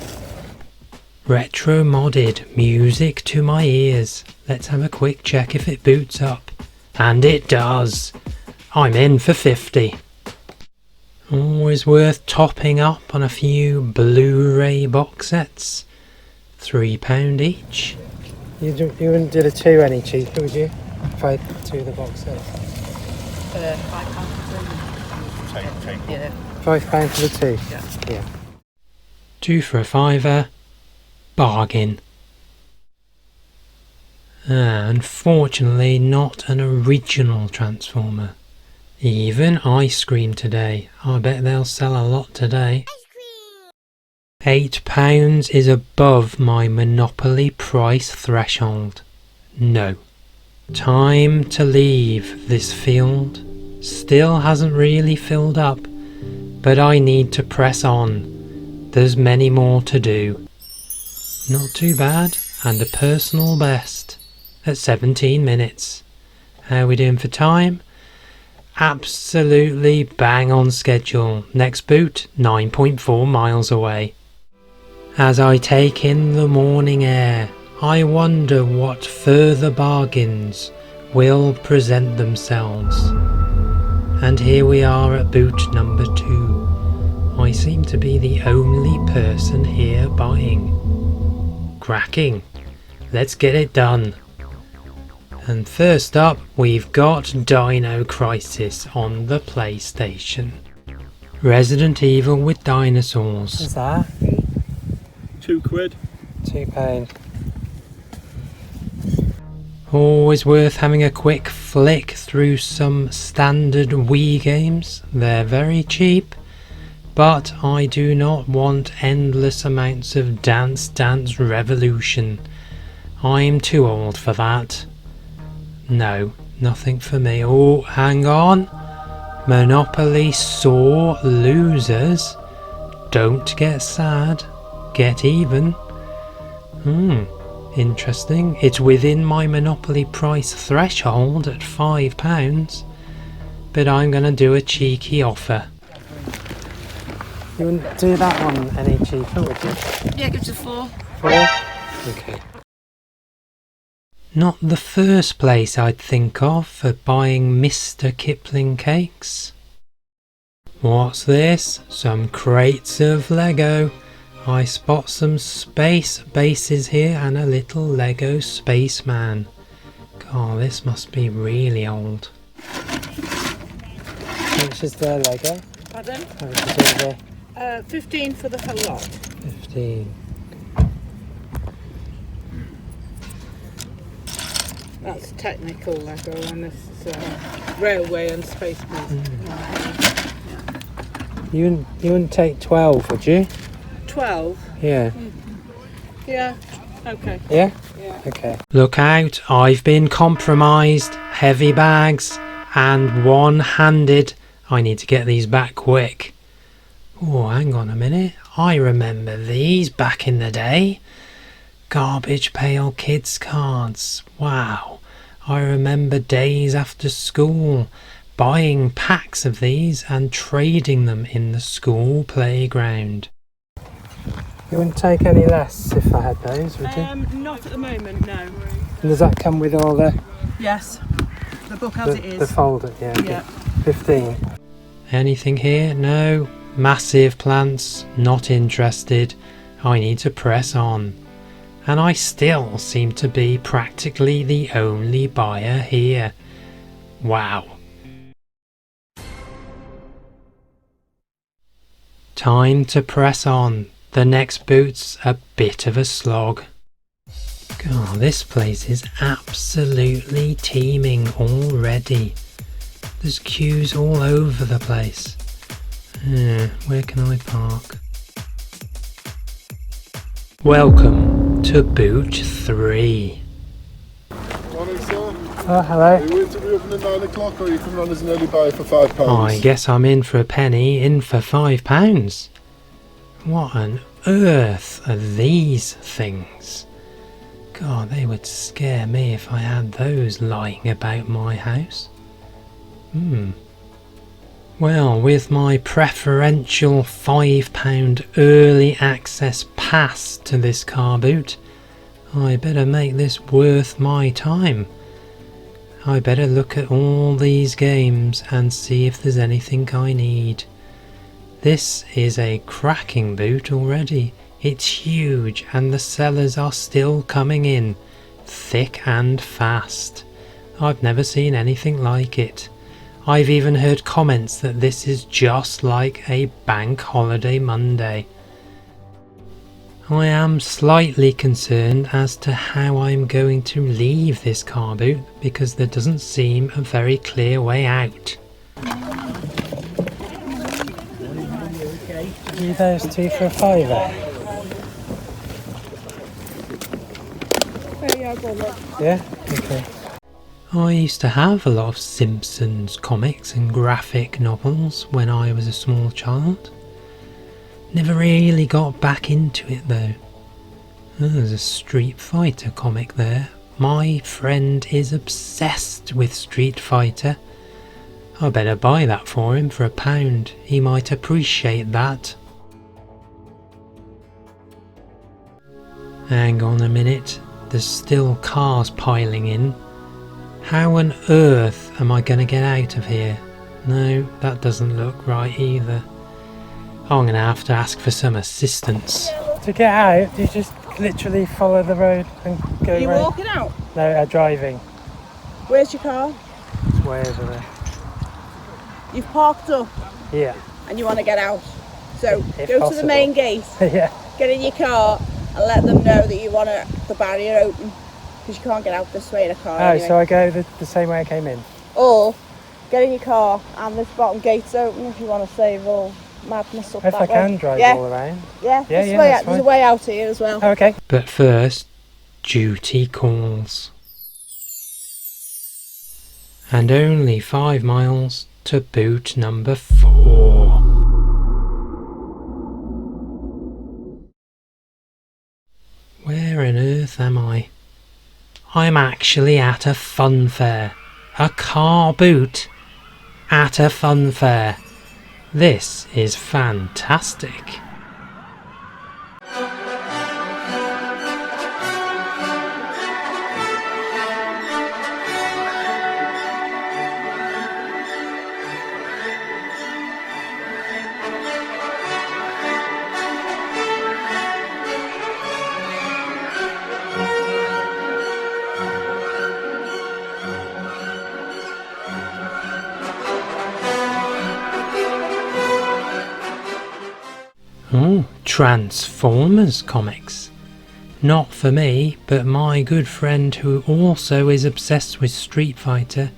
Retro modded, music to my ears. Let's have a quick check if it boots up. And it does. I'm in for 50. Always worth topping up on a few Blu-ray box sets. £3 each. You wouldn't do the 2 any cheaper, would you? If I had 2 of the box sets. Yeah. £5 for the 2? Yeah. 2 for a £5. Bargain. Unfortunately not an original Transformer. Even ice cream today. I bet they'll sell a lot today. £8 is above my Monopoly price threshold. No. Time to leave this field. Still hasn't really filled up, but I need to press on. There's many more to do. Not too bad, and a personal best at 17 minutes. How are we doing for time? Absolutely bang on schedule. Next boot, 9.4 miles away. As I take in the morning air, I wonder what further bargains will present themselves. And here we are at boot number 2. I seem to be the only person here buying. Cracking. Let's get it done. And first up, we've got Dino Crisis on the PlayStation. Resident Evil with dinosaurs. What's that? £2. £2. Always worth having a quick flick through some standard Wii games. They're very cheap, but I do not want endless amounts of Dance Dance Revolution. I'm too old for that. No, nothing for me. Oh, hang on. Monopoly sore losers. Don't get sad. Get even. Interesting. It's within my Monopoly price threshold at £5, but I'm going to do a cheeky offer. You wouldn't do that one any cheaper, would you? Yeah, give us a 4. 4? Okay. Not the first place I'd think of for buying Mr. Kipling cakes. What's this? Some crates of Lego. I spot some space bases here and a little Lego spaceman. God, this must be really old. How much is the Lego? Pardon? How much is it there? 15 for the whole lot. 15. That's technical Lego, and this is railway and spaceman. You wouldn't take 12, would you? 12? Yeah. Yeah. Okay. Yeah? Yeah. Okay. Look out, I've been compromised. Heavy bags and one-handed. I need to get these back quick. Oh, hang on a minute. I remember these back in the day. Garbage Pail Kids cards. Wow. I remember days after school buying packs of these and trading them in the school playground. You wouldn't take any less if I had those, would you? Not at the moment, no. And does that come with all the... Yes. The book as it is. The folder, yeah. Yeah. 15. Anything here? No. Massive plants. Not interested. I need to press on. And I still seem to be practically the only buyer here. Wow. Time to press on. The next boot's a bit of a slog. God, this place is absolutely teeming already. There's queues all over the place. Where can I park? Welcome to boot 3. Morning, sir. Oh, hello. Are you waiting to be open at 9 o'clock, or are you coming on as an early buy for £5? I guess I'm in for a penny, in for £5. What on earth are these things? God, they would scare me if I had those lying about my house. Well, with my preferential £5 early access pass to this car boot, I better make this worth my time. I better look at all these games and see if there's anything I need. This is a cracking boot already. It's huge and the sellers are still coming in, thick and fast. I've never seen anything like it. I've even heard comments that this is just like a bank holiday Monday. I am slightly concerned as to how I'm going to leave this car boot because there doesn't seem a very clear way out. Leave those two for a £5. Yeah? Okay. I used to have a lot of Simpsons comics and graphic novels when I was a small child. Never really got back into it though. Oh, there's a Street Fighter comic there. My friend is obsessed with Street Fighter. I better buy that for him for £1. He might appreciate that. Hang on a minute. There's still cars piling in. How on earth am I going to get out of here? No, that doesn't look right either. I'm going to have to ask for some assistance. To get out, you just literally follow the road and go Are you round. walking out? No, driving. Where's your car? It's way over there. You've parked up Yeah. and you want to get out. So If go possible. to the main gate, Yeah. get in your car and let them know that you want the barrier open because you can't get out this way in a car. Oh, anyway. so I go the same way I came in. Or get in your car and this bottom gate's open if you want to save all madness up If that I way. can drive all around. Yeah, Yeah, this yeah, way that's out. There's a fine. way out here as well. Okay. But first, duty calls. And only 5 miles to boot number 4. Where on earth am I? I'm actually at a fun fair. A car boot at a fun fair. This is fantastic. Oh, Transformers comics. Not for me, but my good friend who also is obsessed with Street Fighter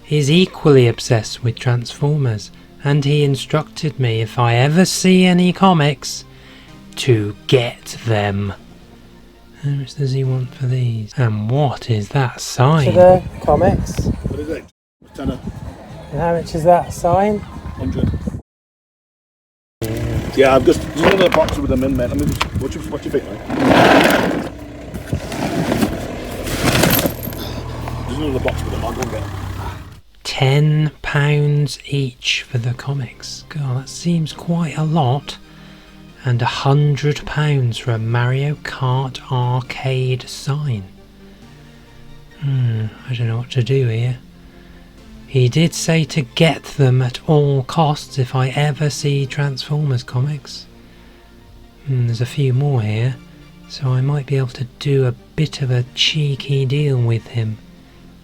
is equally obsessed with Transformers, and he instructed me if I ever see any comics to get them. How much does he want for these? And what is that To sign? the comics. What is it? Tenner. And how much is that sign? 100. Yeah, I've just another box with them in, mate. I mean, what do you think, mate? There's another box with them. I'll go and get them. £10 each for the comics. God, that seems quite a lot. And £100 for a Mario Kart arcade sign. I don't know what to do here. He did say to get them at all costs if I ever see Transformers comics. There's a few more here, so I might be able to do a bit of a cheeky deal with him.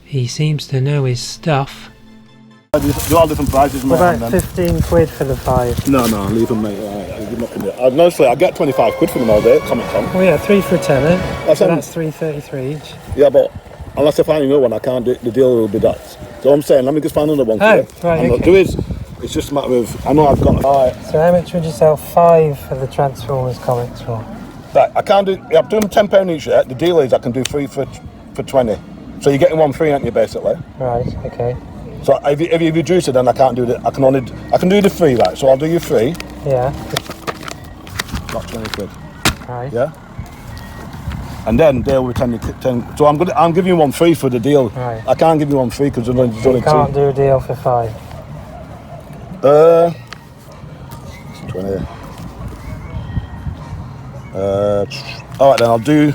He seems to know his stuff. They're all different prices, mate. What about 15 quid for the 5? No, leave them, mate. Honestly, I get 25 quid for them all day at Comic Con. Oh yeah, 3 for a tenner. That's $3.33 each. Yeah, but unless I find another one, I can't do the deal will be that. So I'm saying, let me just find another one for you. Right, and okay. do is, it's just a matter of, I know I've got. Right. So how much would you sell 5 for the Transformers comics for? Right, I can't do. I'm doing £10 each. Yeah. The deal is I can do 3 for 20. So you're getting 1 free, aren't you, basically? Right. Okay. So if you reduce it, then I can't do it. I can do the 3, right? So I'll do you 3. Yeah. Not 20 quid. Right. Yeah. And then they'll return you 10. So I'm giving you 1 free for the deal. Right. I can't give you 1 free because there's only 2. You can't do a deal for 5. 20. All right, then I'll do,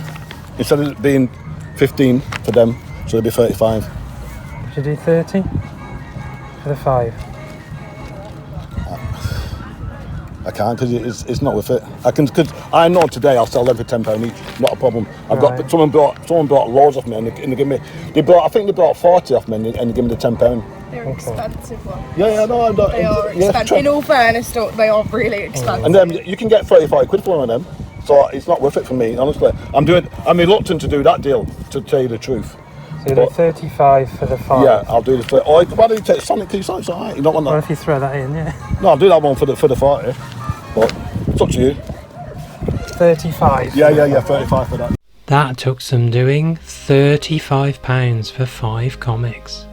instead of it being 15 for them, so it'll be 35. Should you do 30 for the 5? I can't because it's not worth it. I can, because I know today I'll sell them for £10 each. Not a problem. I've got someone bought loads off me and they give me. I think they bought 40 off me and they give me the £10. They're expensive ones. Yeah, no, I'm not. They are expensive. In all fairness, they are really expensive. And then you can get 35 quid for one of them. So it's not worth it for me, honestly. I'm reluctant to do that deal, to tell you the truth. So you do 35 for the 5? Yeah, I'll do the 30. Or why do you take Sonic? Sonic's alright. You don't want that. Or if you throw that in, yeah. No, I'll do that one for the 40. But it's up to you. 35? Yeah, 35 for that. That took some doing. £35 for 5 comics.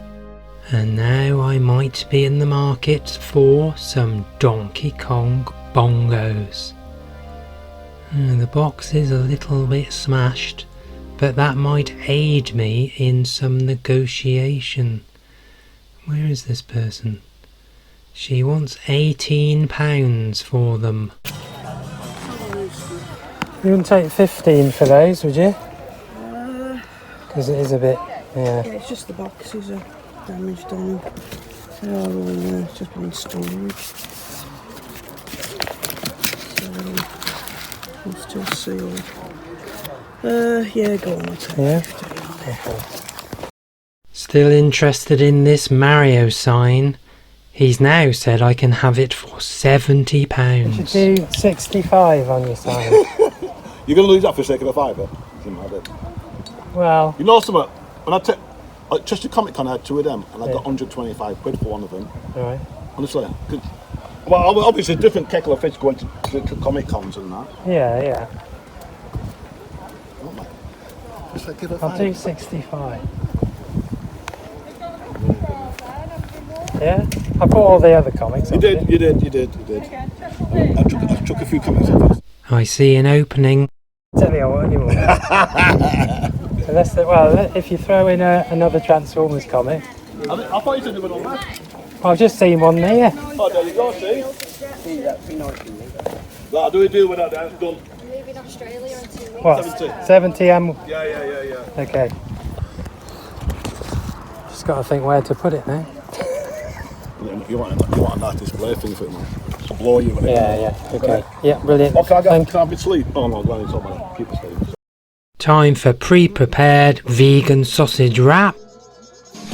And now I might be in the market for some Donkey Kong bongos. The box is a little bit smashed, but that might aid me in some negotiation. Where is this person? She wants £18 for them. You wouldn't take 15 for those, would you? Because it is a bit, Yeah, it's just the boxes are damaged on them. They are all in there, it's just been in storage. So, I'm still sealed. Yeah, go on, I'll take 15. Okay. Still interested in this Mario sign? He's now said I can have it for £70. You should do 65 on your sign. You're going to lose that for the sake of a fiver? Well... You know something? When I just a Comic Con, I had 2 of them, and I got 125 quid for one of them. Right. Honestly. Well, obviously, different kettle of fish going to Comic Cons and that. Yeah. I'll do 65. Yeah? I bought all the other comics. You did. I took a few comics off. I see an opening. Tell you what, anymore. If you throw in another Transformers comic. I thought you said they were on that. I've just seen one there. Oh, there you go, see? That'd be nice. I'll do a deal with that, then it's done. Leaving Australia in 2 weeks. What? 70 and... Yeah. Okay. Just got to think where to put it now. You want a nice display thing for it, man. To blow you with it. Yeah. Okay. Yeah, brilliant. Okay, can I have it sleep? Oh no, go on, it's all right. Keep it sleep. Time for pre-prepared vegan sausage wrap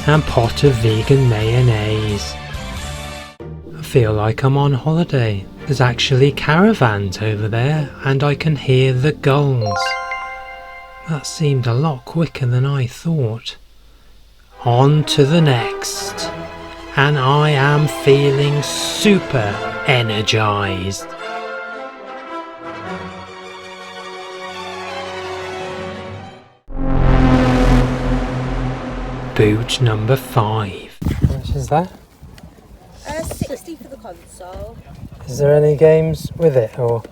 and pot of vegan mayonnaise. I feel like I'm on holiday. There's actually caravans over there and I can hear the gulls. That seemed a lot quicker than I thought. On to the next. And I am feeling super energized. Boot number 5. How much is that? 60 for the console. Is there any games with it, or...?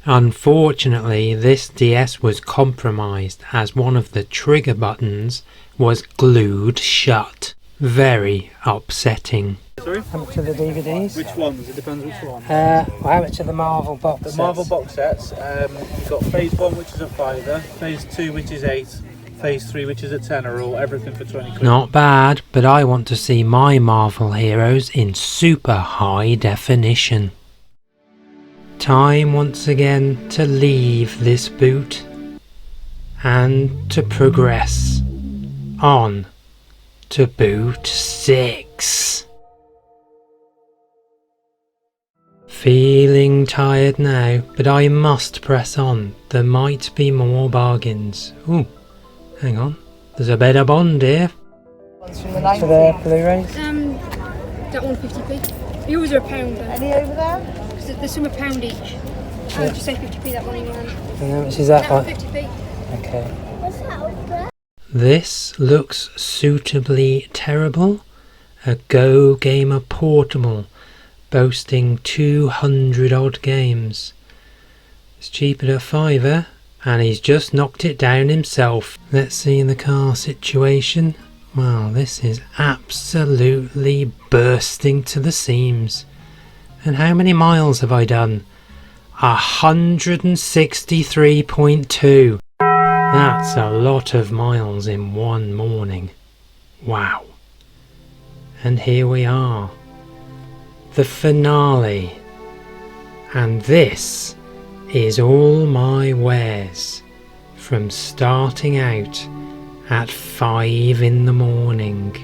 Unfortunately, this DS was compromised as one of the trigger buttons was glued shut. Very upsetting. Sorry? How much are the DVDs? Which ones? It depends which one. How much are the Marvel box sets? The Marvel box sets, you've got Phase 1 which is a £5, Phase 2 which is £8, Phase 3, which is a tenner, or everything for 20 quid. Not bad, but I want to see my Marvel heroes in super high definition. Time once again to leave this boot and to progress on to boot 6. Feeling tired now, but I must press on. There might be more bargains. Ooh, hang on. There's a better bond here. For the Blu-rays? That one 50p. Yours are a pound. Any over there? Because there's some a pound each. I would just say 50p that one in your hand. And how much is that one? 50p. Okay. What's that over there? This looks suitably terrible. A Go Gamer Portable, boasting 200 odd games. It's cheap at a £5, and he's just knocked it down himself. Let's see the car situation. Wow, this is absolutely bursting to the seams. And how many miles have I done? 163.2. That's a lot of miles in one morning. Wow. And here we are. The finale. And this is all my wares from starting out at 5 in the morning.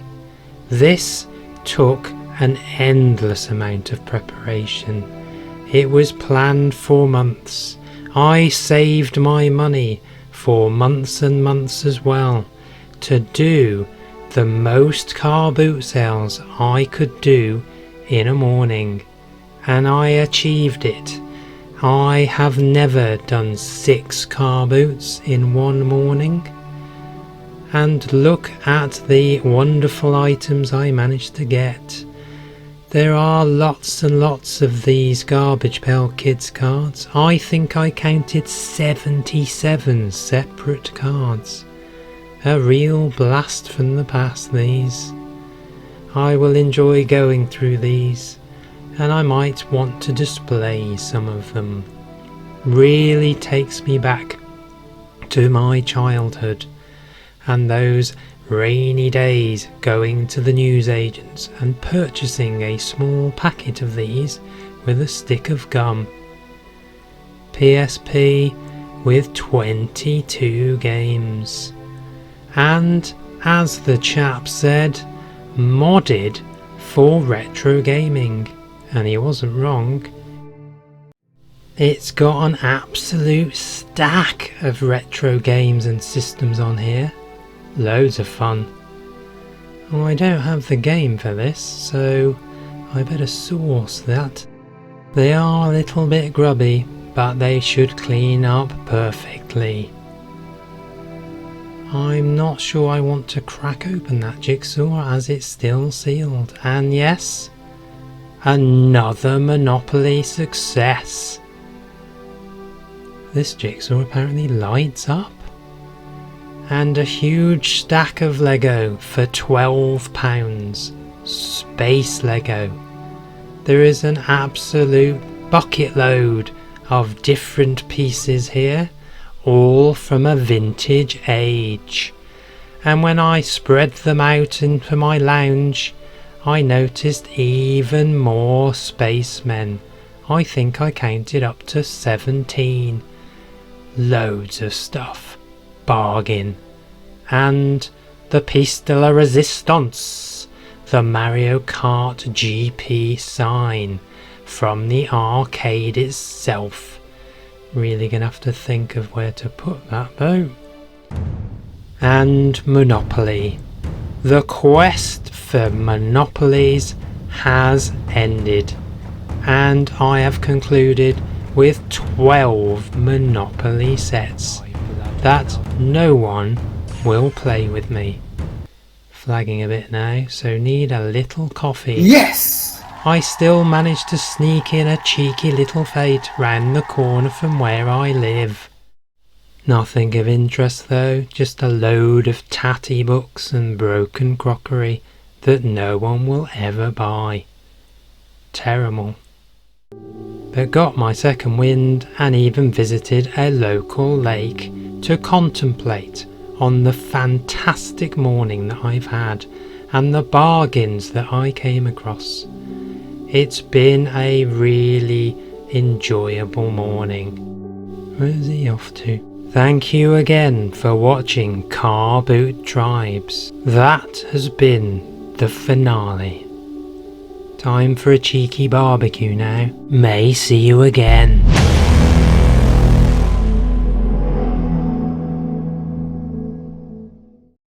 This took an endless amount of preparation. It was planned for months. I saved my money for months and months as well to do the most car boot sales I could do in a morning, and I achieved it. I have never done 6 car boots in one morning, and look at the wonderful items I managed to get. There are lots and lots of these Garbage Pail Kids cards. I think I counted 77 separate cards. A real blast from the past, these. I will enjoy going through these, and I might want to display some of them. Really takes me back to my childhood and those rainy days going to the newsagents and purchasing a small packet of these with a stick of gum. PSP with 22 games. And, as the chap said, modded for retro gaming. And he wasn't wrong. It's got an absolute stack of retro games and systems on here. Loads of fun. Oh, I don't have the game for this, so I better source that. They are a little bit grubby, but they should clean up perfectly. I'm not sure I want to crack open that jigsaw as it's still sealed. And yes, another Monopoly success. This jigsaw apparently lights up. And a huge stack of Lego for £12. Space Lego. There is an absolute bucket load of different pieces here, all from a vintage age. And when I spread them out into my lounge, I noticed even more spacemen. I think I counted up to 17. Loads of stuff. Bargain. And the piece de la resistance, the Mario Kart GP sign from the arcade itself. Really gonna have to think of where to put that though. And Monopoly. The quest for Monopolies has ended, and I have concluded with 12 Monopoly sets that no one will play with me. Flagging a bit now, so need a little coffee. Yes! I still managed to sneak in a cheeky little fete round the corner from where I live. Nothing of interest though, just a load of tatty books and broken crockery that no one will ever buy. Terrible. But got my second wind and even visited a local lake to contemplate on the fantastic morning that I've had and the bargains that I came across. It's been a really enjoyable morning. Where's he off to? Thank you again for watching Car Boot Tribes. That has been the finale. Time for a cheeky barbecue now. May see you again.